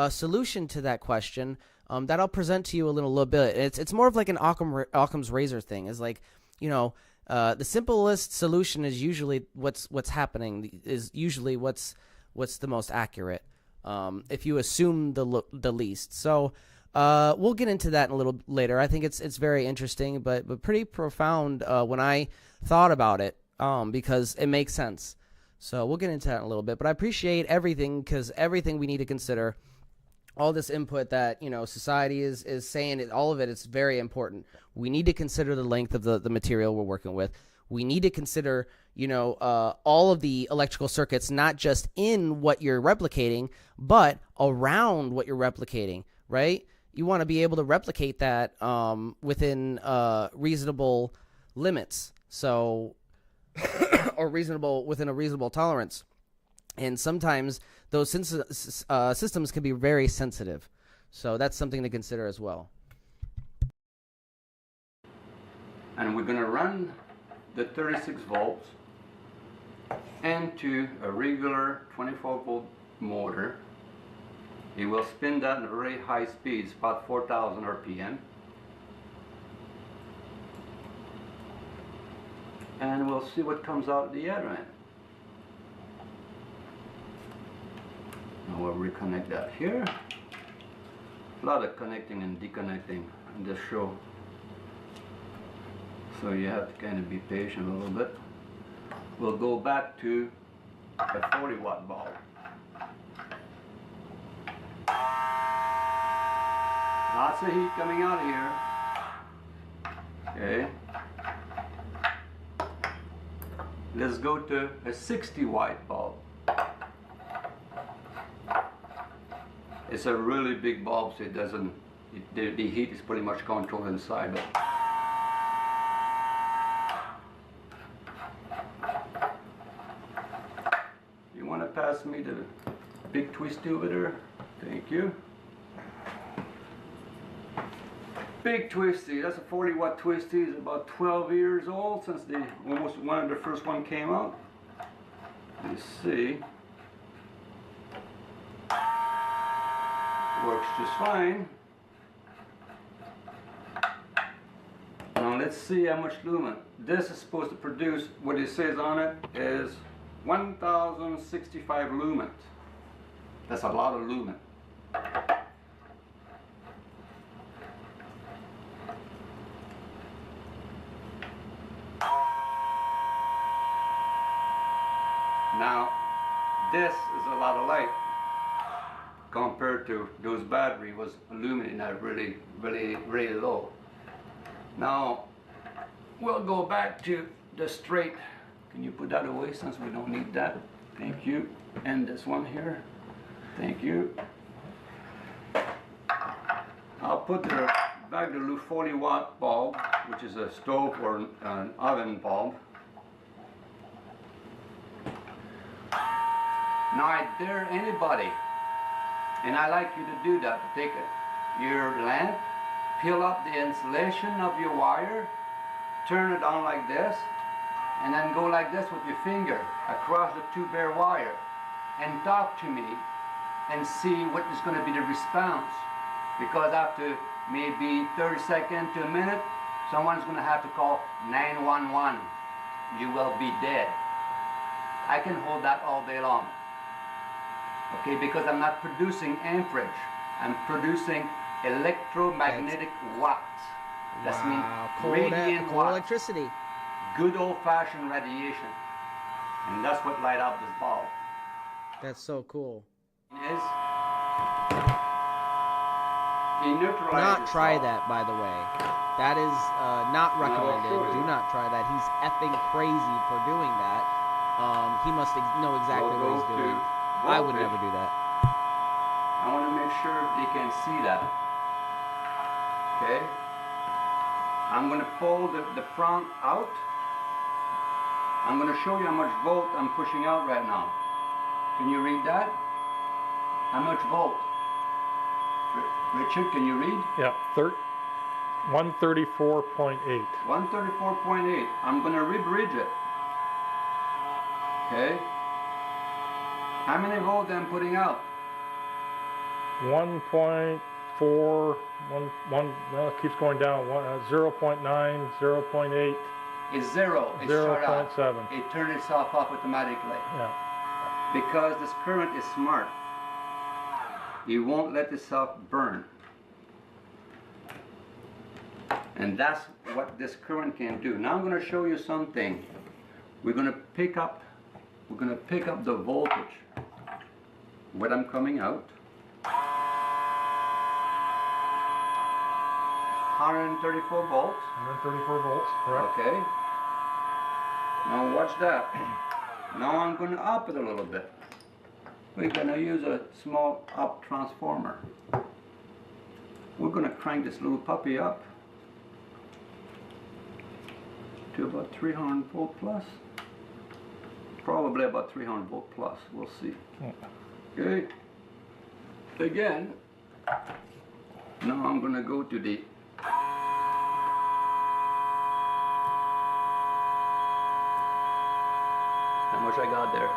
[SPEAKER 4] solution to that question that I'll present to you a little bit. It's more of like an Occam's razor thing. Is like, the simplest solution is usually what's happening, is usually what's the most accurate. If you assume the least. So we'll get into that in a little later. I think it's very interesting, but pretty profound when I thought about it, because it makes sense. So we'll get into that in a little bit. But I appreciate everything, because everything we need to consider, all this input that society is saying, all of it is very important. We need to consider the length of the material we're working with. We need to consider all of the electrical circuits, not just in what you're replicating, but around what you're replicating, right? You want to be able to replicate that within reasonable limits, so or within a reasonable tolerance. And sometimes those systems can be very sensitive, so that's something to consider as well.
[SPEAKER 6] And we're going to run the 36 volts into a regular 24 volt motor. It will spin that at very high speeds, about 4,000 RPM. And we'll see what comes out at the other end. Now we'll reconnect that here. A lot of connecting and deconnecting in this show, so you have to kind of be patient a little bit. We'll go back to a 40 watt bulb. Lots of heat coming out of here. Okay. Let's go to a 60 watt bulb. It's a really big bulb, so the heat is pretty much controlled inside. But you want to pass me the big twisty over there? Thank you. Big twisty, that's a 40 watt twisty. It's about 12 years old since almost one of the first one came out. Let's see. Works just fine. Now let's see how much lumen. This is supposed to produce, what it says on it is 1065 lumens. That's a lot of lumen. Now, this is a lot of light compared to those battery was illuminating at really, really, really low. Now, we'll go back to the straight. Can you put that away since we don't need that? Thank you. And this one here. Thank you. I'll put back the 40 watt bulb, which is a stove or an oven bulb. Now I dare anybody, and I like you to do that, to take your lamp, peel up the insulation of your wire, turn it on like this, and then go like this with your finger across the two bare wire, and talk to me and see what is going to be the response. Because after maybe 30 seconds to a minute, someone's going to have to call 911. You will be dead. I can hold that all day long. Okay, because I'm not producing amperage. I'm producing electromagnetic watts. That means radiant
[SPEAKER 4] cold
[SPEAKER 6] watts.
[SPEAKER 4] electricity.
[SPEAKER 6] Good old-fashioned radiation. And that's what light up this bulb.
[SPEAKER 4] That's so cool.
[SPEAKER 6] Is he neutralizes.
[SPEAKER 4] Not try that, by the way. That is not recommended.
[SPEAKER 6] sure.
[SPEAKER 4] Do not try that. He's effing crazy for doing that. He must know exactly what he's doing. I would never do that.
[SPEAKER 6] I want to make sure they can see that. Okay? I'm going to pull the front out. I'm going to show you how much volt I'm pushing out right now. Can you read that? How much volt? Richard, can you read?
[SPEAKER 7] Yeah, 134.8.
[SPEAKER 6] 134.8. I'm going to rebridge it. Okay? How many volt I'm putting out?
[SPEAKER 7] 1.4, well, it keeps going down. 0.9, 0.8,
[SPEAKER 6] It's zero. It shut off.
[SPEAKER 7] 0.7.
[SPEAKER 6] It turned itself off automatically.
[SPEAKER 7] Yeah.
[SPEAKER 6] Because this current is smart. It won't let itself burn. And that's what this current can do. Now I'm going to show you something. We're going to pick up the voltage when I'm coming out. 134 volts.
[SPEAKER 7] 134 volts, correct.
[SPEAKER 6] Okay. Now watch that. Now I'm going to up it a little bit. We're going to use a small up transformer. We're going to crank this little puppy up to about 300 volt plus. Probably about 300 volt plus. We'll see. Okay. Again. Now I'm going to go to the how much I got there?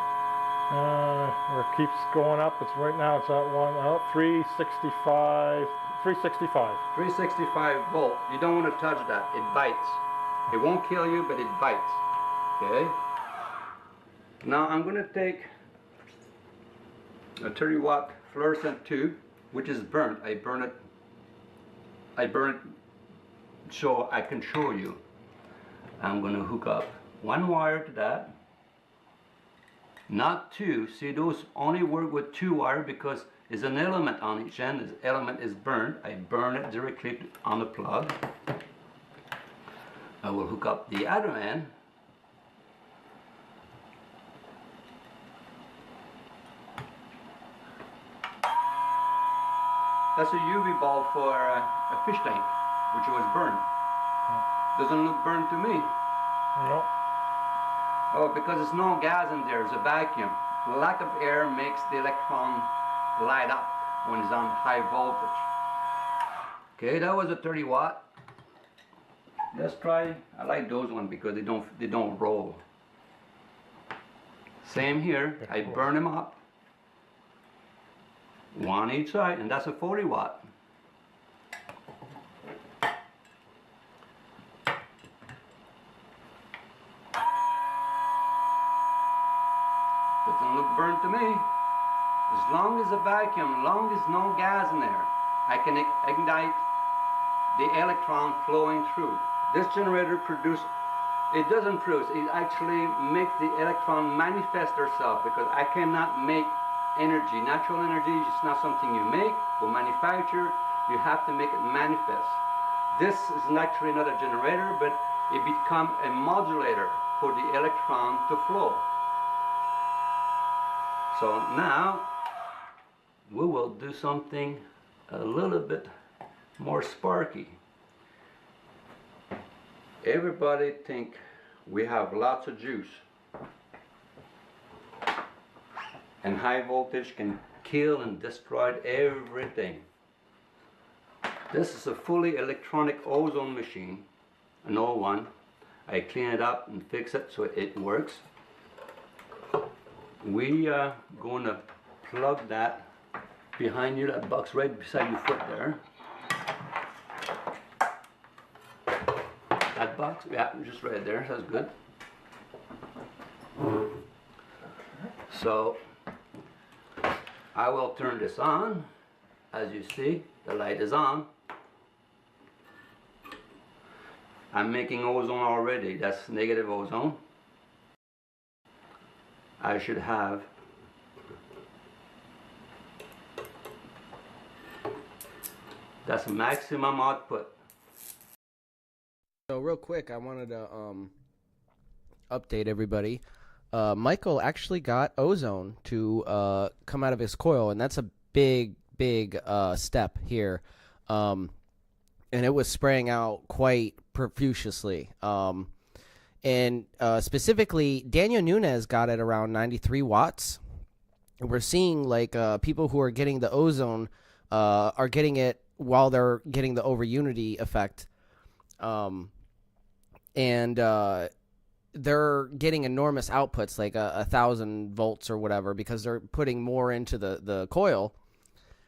[SPEAKER 7] It keeps going up. It's right now. It's at 365. 365.
[SPEAKER 6] 365 volt. You don't want to touch that. It bites. It won't kill you, but it bites. Okay. Now I'm going to take a 30 watt fluorescent tube, which is burnt. I burn it so I can show you. I'm going to hook up one wire to that. Not two. See, those only work with 2 wire because there's an element on each end. This element is burned. I burn it directly on the plug. I will hook up the other end. That's a UV bulb for a fish tank, which was burned. Doesn't look burned to me.
[SPEAKER 7] Nope.
[SPEAKER 6] Oh, because there's no gas in there, it's a vacuum. Lack of air makes the electron light up when it's on high voltage. Okay, that was a 30 watt. Let's try, I like those ones because they don't roll. Same here, I burn them up. One each side, and that's a 40 watt. Doesn't look burnt to me. As long as a vacuum, as long as no gas in there, I can ignite the electron flowing through. This generator it doesn't produce, it actually makes the electron manifest itself because I cannot make energy. Natural energy is not something you make or manufacture, you have to make it manifest. This is actually not a generator, but it becomes a modulator for the electron to flow. So now we will do something a little bit more sparky. Everybody think we have lots of juice, and high voltage can kill and destroy everything. This is a fully electronic ozone machine, an old one. I clean it up and fix it so it works. We are going to plug that behind you, that box right beside your foot there. That box, yeah, just right there, that's good. So I will turn this on. As you see, the light is on. I'm making ozone already, that's negative ozone. I should have that's maximum output.
[SPEAKER 4] So real quick, I wanted to update everybody. Michael actually got ozone to come out of his coil, and that's a big step here. And it was spraying out quite profusely. And specifically, Daniel Nunes got it around 93 watts. And we're seeing like people who are getting the ozone are getting it while they're getting the over unity effect. And they're getting enormous outputs, like 1,000 volts or whatever, because they're putting more into the coil.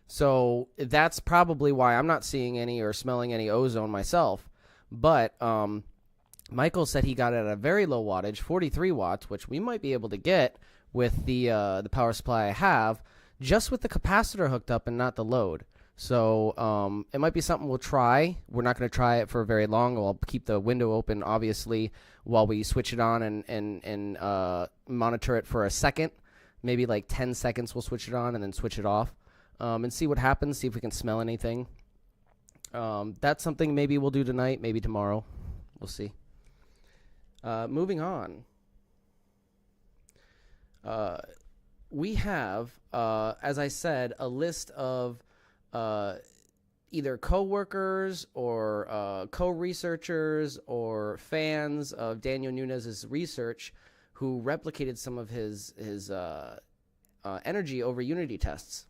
[SPEAKER 4] So that's probably why I'm not seeing any or smelling any ozone myself. But Michael said he got it at a very low wattage, 43 watts, which we might be able to get with the power supply I have, just with the capacitor hooked up and not the load. So it might be something we'll try. We're not going to try it for very long. We'll keep the window open, obviously, while we switch it on and monitor it for a second. Maybe like 10 seconds we'll switch it on and then switch it off and see what happens, see if we can smell anything. That's something maybe we'll do tonight, maybe tomorrow. We'll see. Moving on. We have, as I said, a list of either co-workers or co-researchers or fans of Daniel Nunes's research who replicated some of his energy over unity tests.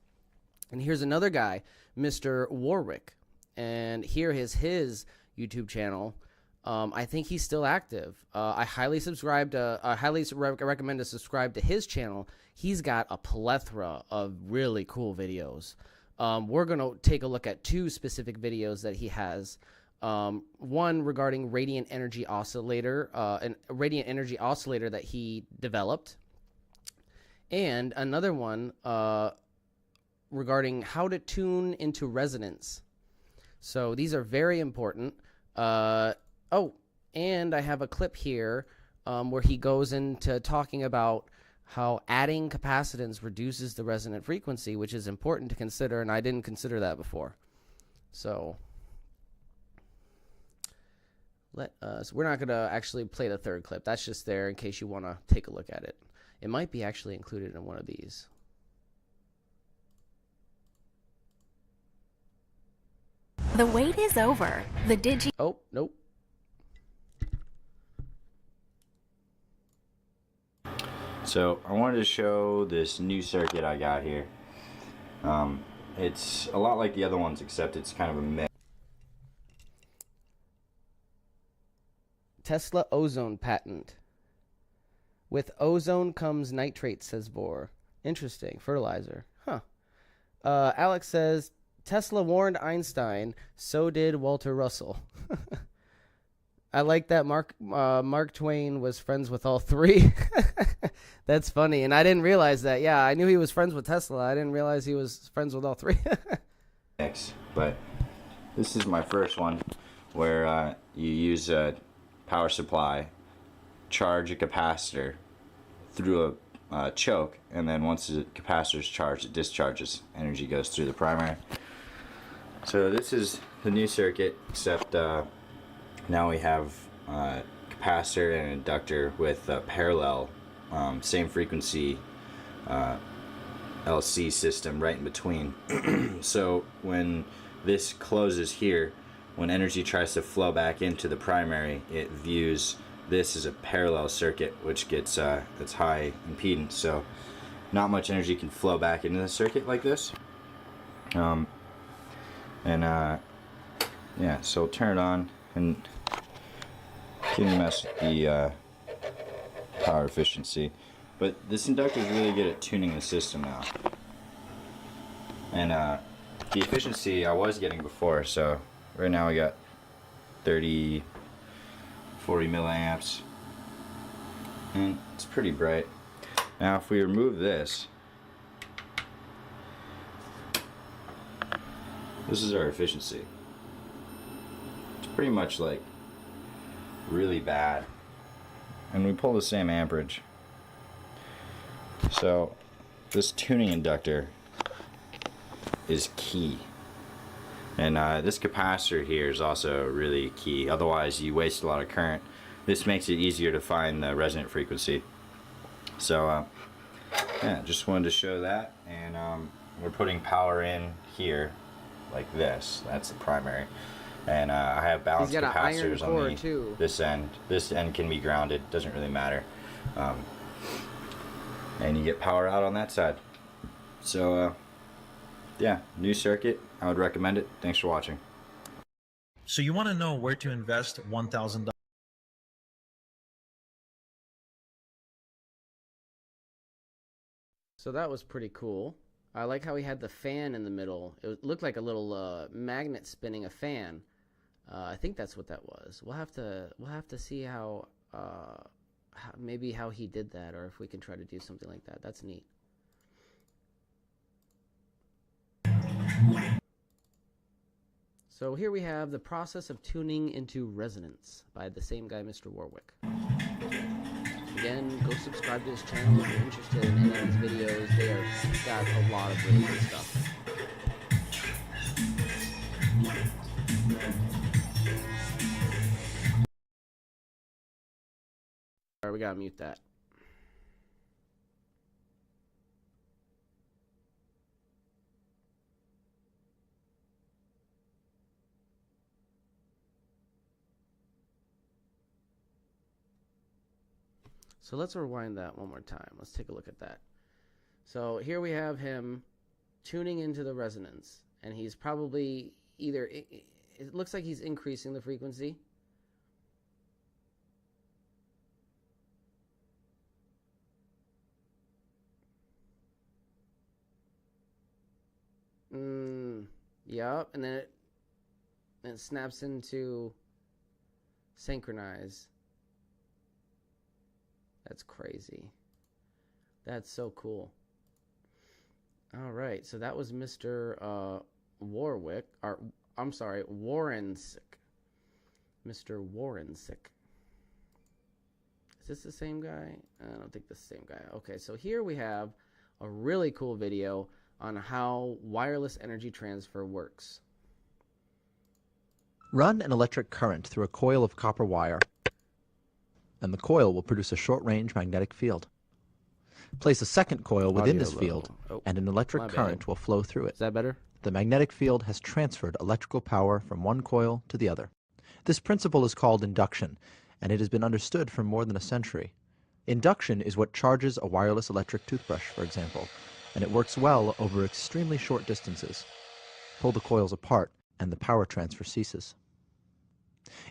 [SPEAKER 4] And here's another guy, Mr. Warwick, and here is his YouTube channel. I think he's still active. I highly recommend to subscribe to his channel. He's got a plethora of really cool videos. We're going to take a look at two specific videos that he has. One regarding radiant energy oscillator, an radiant energy oscillator that he developed, and another one regarding how to tune into resonance. So these are very important. Oh, and I have a clip here where he goes into talking about how adding capacitance reduces the resonant frequency, which is important to consider, and I didn't consider that before. So we're not going to actually play the third clip. That's just there in case you want to take a look at it. It might be actually included in one of these.
[SPEAKER 8] The wait is over. The Digi...
[SPEAKER 4] Oh, nope.
[SPEAKER 9] So I wanted to show this new circuit I got here. It's a lot like the other ones, except it's kind of a mix.
[SPEAKER 4] Tesla ozone patent. With ozone comes nitrate, says Bohr. Interesting. Fertilizer. Huh. Alex says, Tesla warned Einstein, so did Walter Russell. I like that Mark Twain was friends with all three. That's funny, and I didn't realize that. Yeah, I knew he was friends with Tesla. I didn't realize he was friends with all three.
[SPEAKER 9] But this is my first one where you use a power supply, charge a capacitor through a choke, and then once the capacitor is charged, it discharges. Energy goes through the primary. So this is the new circuit, except now we have a capacitor and an inductor with a parallel same frequency LC system right in between. So when this closes here, when energy tries to flow back into the primary, it views this as a parallel circuit, which gets its high impedance. So not much energy can flow back into the circuit like this. Yeah, so we'll turn it on and can mess with the power efficiency. But this inductor is really good at tuning the system now. And the efficiency I was getting before, so right now we got 40 milliamps. And it's pretty bright. Now if we remove this, this is our efficiency. It's pretty much like really bad. And we pull the same amperage. So this tuning inductor is key. And this capacitor here is also really key. Otherwise you waste a lot of current. This makes it easier to find the resonant frequency. So yeah, just wanted to show that. And we're putting power in here like this. That's the primary. And I have balanced capacitors on this end. This end can be grounded, doesn't really matter. And you get power out on that side. So yeah, new circuit. I would recommend it. Thanks for watching.
[SPEAKER 10] So you want to know where to invest $1,000?
[SPEAKER 4] So that was pretty cool. I like how he had the fan in the middle. It looked like a little magnet spinning a fan. I think that's what that was. We'll have to see how maybe how he did that, or if we can try to do something like that. That's neat. So here we have the process of tuning into resonance by the same guy, Mr. Warwick. Again, go subscribe to his channel if you're interested in any of his videos. They are got a lot of really good stuff. Alright, we gotta mute that. So let's rewind that one more time. Let's take a look at that. So here we have him tuning into the resonance, and he's probably either, it looks like he's increasing the frequency. Yep, and then it snaps into synchronize. That's crazy. That's so cool. All right, so that was Mr. Warwick, or I'm sorry, Warrensick. Mr. Warrensick. Is this the same guy? I don't think this is the same guy. Okay, so here we have a really cool video on how wireless energy transfer works.
[SPEAKER 11] Run an electric current through a coil of copper wire, and the coil will produce a short-range magnetic field. Place a second coil within this field, and an electric current will flow through it.
[SPEAKER 4] Is that better?
[SPEAKER 11] The magnetic field has transferred electrical power from one coil to the other. This principle is called induction, and it has been understood for more than a century. Induction is what charges a wireless electric toothbrush, for example, and it works well over extremely short distances. Pull the coils apart, and the power transfer ceases.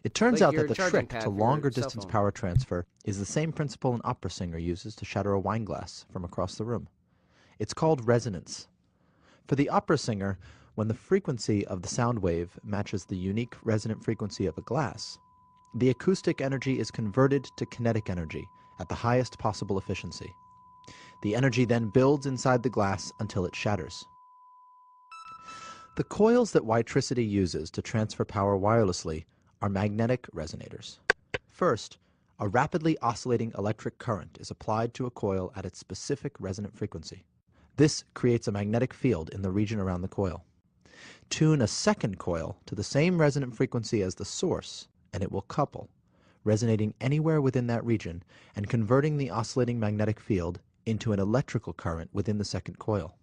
[SPEAKER 11] It turns out that the trick to longer distance power transfer is the same principle an opera singer uses to shatter a wine glass from across the room. It's called resonance. For the opera singer, when the frequency of the sound wave matches the unique resonant frequency of a glass, the acoustic energy is converted to kinetic energy at the highest possible efficiency. The energy then builds inside the glass until it shatters. The coils that Witricity uses to transfer power wirelessly are magnetic resonators. First, a rapidly oscillating electric current is applied to a coil at its specific resonant frequency. This creates a magnetic field in the region around the coil. Tune a second coil to the same resonant frequency as the source, and it will couple, resonating anywhere within that region and converting the oscillating magnetic field into an electrical current within the second coil.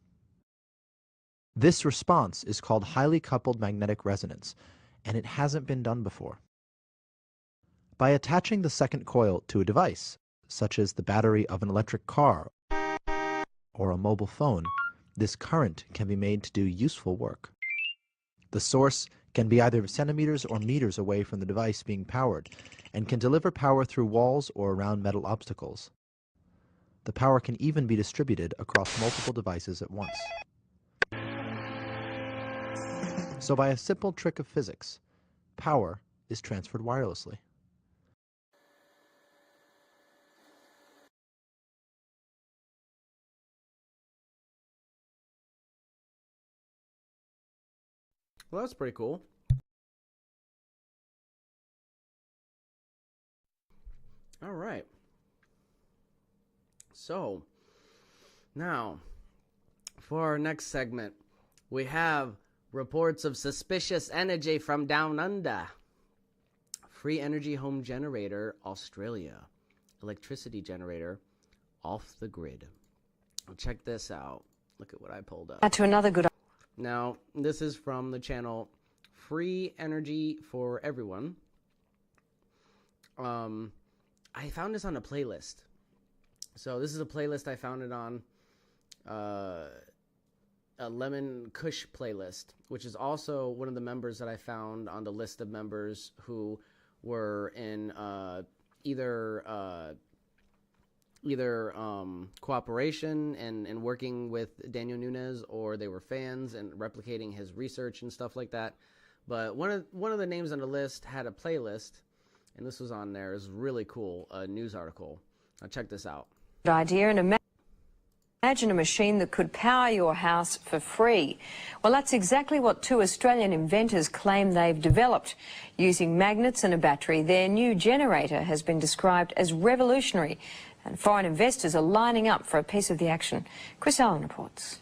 [SPEAKER 11] This response is called highly coupled magnetic resonance, and it hasn't been done before. By attaching the second coil to a device, such as the battery of an electric car or a mobile phone, this current can be made to do useful work. The source can be either centimeters or meters away from the device being powered, and can deliver power through walls or around metal obstacles. The power can even be distributed across multiple devices at once. So by a simple trick of physics, power is transferred wirelessly.
[SPEAKER 4] Well, that's pretty cool. All right. So, now, for our next segment, we have reports of suspicious energy from down under. Free energy home generator, Australia. Electricity generator, off the grid. Check this out. Look at what I pulled up.
[SPEAKER 12] To another good.
[SPEAKER 4] Now, this is from the channel Free Energy for Everyone. I found this on a playlist. So this is a playlist I found it on. A Lemon Kush playlist, which is also one of the members that I found on the list of members who were in either either cooperation and working with Daniel Nunes, or they were fans and replicating his research and stuff like that. But one of the names on the list had a playlist, and this was on there. It was really cool, a news article. Now check this out.
[SPEAKER 12] Idea, and imagine a machine that could power your house for free. Well, that's exactly what two Australian inventors claim they've developed. Using magnets and a battery, their new generator has been described as revolutionary, and foreign investors are lining up for a piece of the action. Chris Allen reports.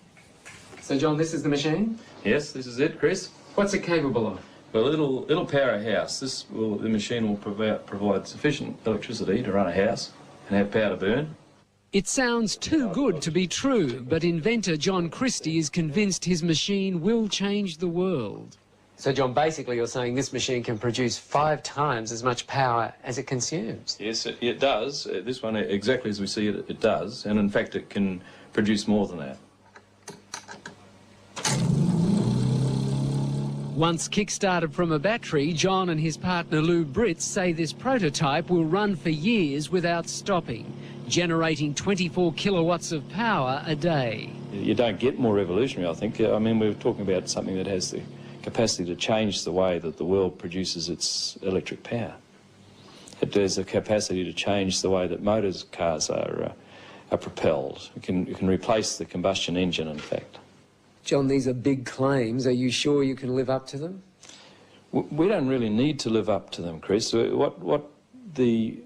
[SPEAKER 13] So, John, this is the machine?
[SPEAKER 14] Yes, this is it, Chris.
[SPEAKER 13] What's it capable of?
[SPEAKER 14] Well, it'll power a house. The machine will provide sufficient electricity to run a house and have power to burn.
[SPEAKER 15] It sounds too good to be true, but inventor John Christie is convinced his machine will change the world.
[SPEAKER 13] So, John, basically you're saying this machine can produce 5 times as much power as it consumes?
[SPEAKER 14] Yes, it does. This one, exactly as we see it, it does. And in fact, it can produce more than that.
[SPEAKER 15] Once kick-started from a battery, John and his partner Lou Britz say this prototype will run for years without stopping, generating 24 kilowatts of power a day.
[SPEAKER 14] You don't get more revolutionary, I think. I mean, we're talking about something that has the capacity to change the way that the world produces its electric power. It has the capacity to change the way that cars are propelled. It can replace the combustion engine, in fact.
[SPEAKER 13] John, these are big claims. Are you sure you can live up to them?
[SPEAKER 14] We don't really need to live up to them, Chris. The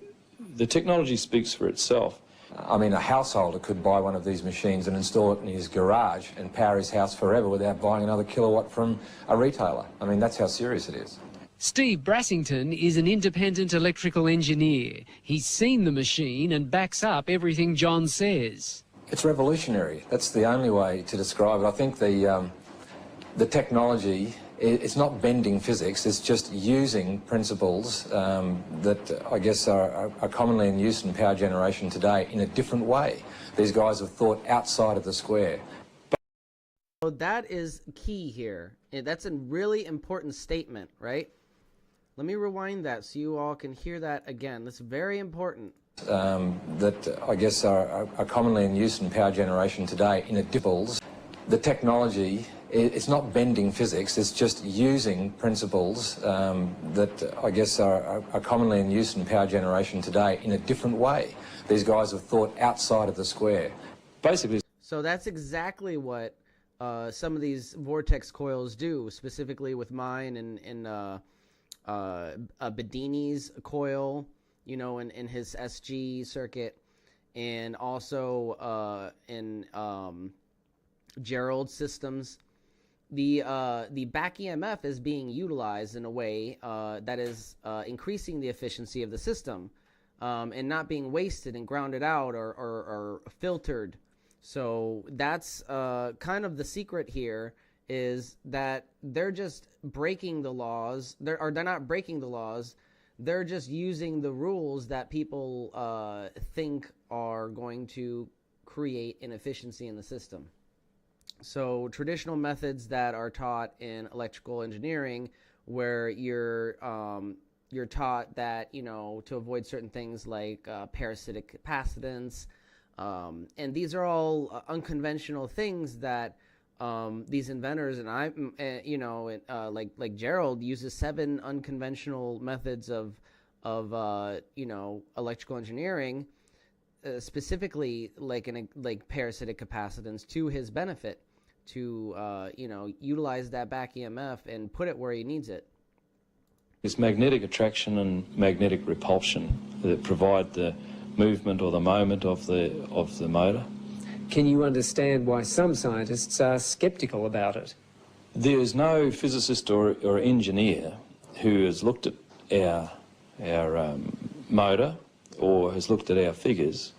[SPEAKER 14] technology speaks for itself.
[SPEAKER 16] I mean, a householder could buy one of these machines and install it in his garage and power his house forever without buying another kilowatt from a retailer. I mean, that's how serious it is.
[SPEAKER 15] Steve Brassington is an independent electrical engineer. He's seen the machine and backs up everything John says.
[SPEAKER 16] It's revolutionary. That's the only way to describe it. I think the technology, it's not bending physics, it's just using principles that I guess are commonly in use in power generation today in a different way. These guys have thought outside of the square.
[SPEAKER 4] So that is key here. That's a really important statement, right? Let me rewind that so you all can hear that again. That's very important.
[SPEAKER 16] That I guess are commonly in use in power generation today in a different. The technology, it's not bending physics, it's just using principles that I guess are commonly in use in power generation today in a different way. These guys have thought outside of the square. Basically.
[SPEAKER 4] So that's exactly what some of these vortex coils do, specifically with mine and Bedini's coil, you know, in his SG circuit, and also in Gerald's systems. The back EMF is being utilized in a way that is increasing the efficiency of the system and not being wasted and grounded out or filtered. So that's kind of the secret here, is that they're just breaking the laws. They're not breaking the laws. They're just using the rules that people think are going to create an efficiency in the system. So traditional methods that are taught in electrical engineering, where you're taught that, you know, to avoid certain things like parasitic capacitance, and these are all unconventional things that these inventors, and like Gerald uses 7 unconventional methods of electrical engineering, specifically like parasitic capacitance, to his benefit, to utilize that back EMF and put it where he needs it.
[SPEAKER 14] It's magnetic attraction and magnetic repulsion that provide the movement or the moment of the motor.
[SPEAKER 13] Can you understand why some scientists are sceptical about it?
[SPEAKER 14] There is no physicist or engineer who has looked at our motor or has looked at our figures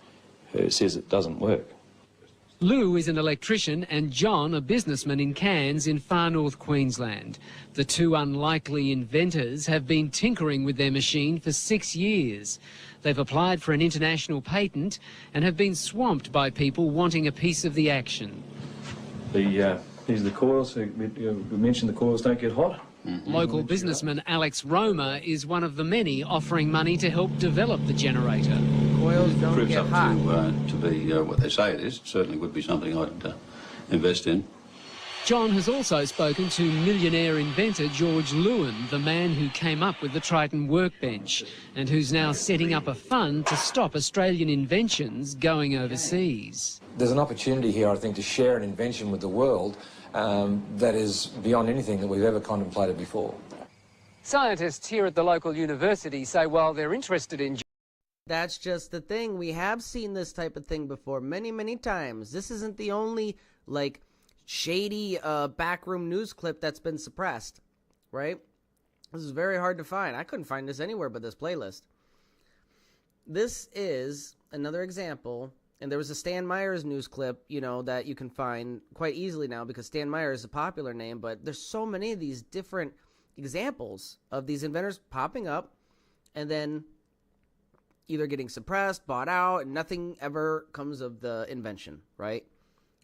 [SPEAKER 14] who says it doesn't work.
[SPEAKER 15] Lou is an electrician and John a businessman in Cairns in far north Queensland. The two unlikely inventors have been tinkering with their machine for 6 years. They've applied for an international patent and have been swamped by people wanting a piece of the action.
[SPEAKER 14] These are the coils. We mentioned the coils don't get hot.
[SPEAKER 15] Local businessman Alex Roma is one of the many offering money to help develop the generator.
[SPEAKER 4] Foils don't
[SPEAKER 17] proves
[SPEAKER 4] get
[SPEAKER 17] up
[SPEAKER 4] hot.
[SPEAKER 17] to be what they say it is, certainly would be something I'd invest in.
[SPEAKER 15] John has also spoken to millionaire inventor George Lewin, the man who came up with the Triton workbench and who's now setting up a fund to stop Australian inventions going overseas.
[SPEAKER 16] There's an opportunity here, I think, to share an invention with the world that is beyond anything that we've ever contemplated before.
[SPEAKER 13] Scientists here at the local university say while they're interested in...
[SPEAKER 4] That's just the thing. We have seen this type of thing before many, many times. This isn't the only, like, shady backroom news clip that's been suppressed, right? This is very hard to find. I couldn't find this anywhere but this playlist. This is another example, and there was a Stan Myers news clip, you know, that you can find quite easily now because Stan Myers is a popular name, but there's so many of these different examples of these inventors popping up and then either getting suppressed, bought out, and nothing ever comes of the invention, right?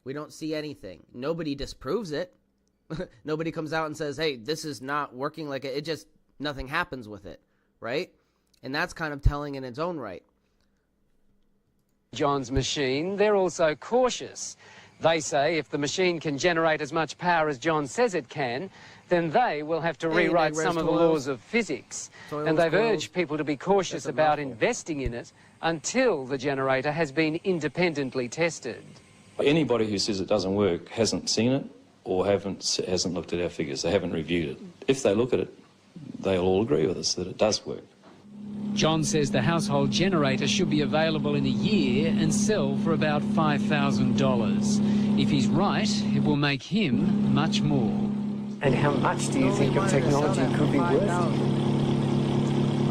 [SPEAKER 4] We don't see anything. Nobody disproves it. Nobody comes out and says, hey, this is not working like it. It just, nothing happens with it, right? And that's kind of telling in its own right.
[SPEAKER 13] John's machine, they're also cautious. They say if the machine can generate as much power as John says it can, then they will have to rewrite some of the laws of physics. And they've urged people to be cautious about investing in it until the generator has been independently tested.
[SPEAKER 14] Anybody who says it doesn't work hasn't seen it or hasn't looked at our figures. They haven't reviewed it. If they look at it, they'll all agree with us that it does work.
[SPEAKER 15] John says the household generator should be available in a year and sell for about $5,000. If he's right, it will make him much more.
[SPEAKER 13] And how much do you think your technology could be worth?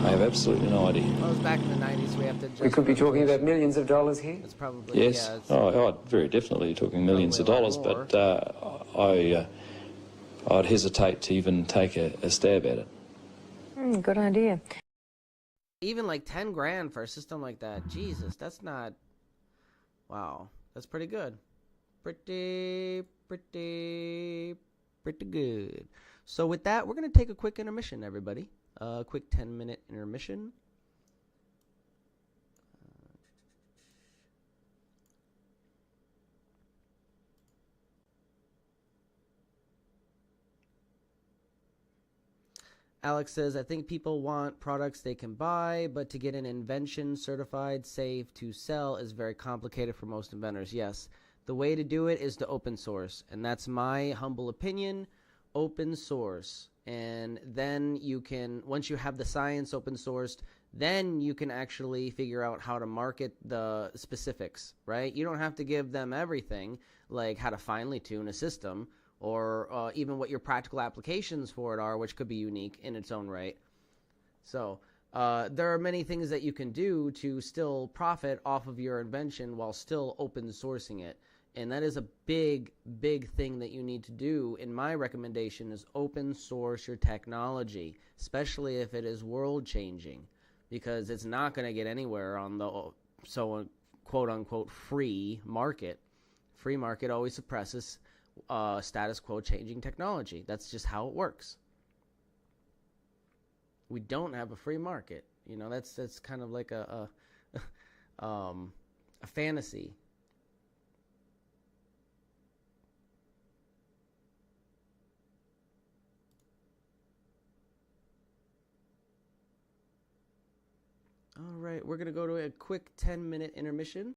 [SPEAKER 14] I have absolutely no idea.
[SPEAKER 4] Well, it was back in the 90s. We have to
[SPEAKER 13] We could be talking about millions of dollars here?
[SPEAKER 4] It's probably,
[SPEAKER 14] yes.
[SPEAKER 4] Yeah, it's
[SPEAKER 14] very definitely talking millions of dollars, but I'd hesitate to even take a stab at it.
[SPEAKER 12] Good idea.
[SPEAKER 4] even like 10 grand for a system like that. Jesus, that's not... Wow, that's pretty good. Pretty good. So with that, we're going to take a quick intermission, everybody. A quick 10-minute intermission. Alex says, I think people want products they can buy, but to get an invention certified, safe to sell is very complicated for most inventors. Yes, the way to do it is to open source, and that's my humble opinion, open source. And then you can, once you have the science open sourced, then you can actually figure out how to market the specifics, right? You don't have to give them everything, like how to finely tune a system, or even what your practical applications for it are, which could be unique in its own right. So there are many things that you can do to still profit off of your invention while still open sourcing it. And that is a big, big thing that you need to do. And my recommendation is open source your technology, especially if it is world changing, because it's not going to get anywhere on the quote unquote free market. Free market always suppresses status quo changing technology. That's just how it works. We don't have a free market. You know, that's kind of like a fantasy. All right, we're going to go to a quick 10-minute intermission.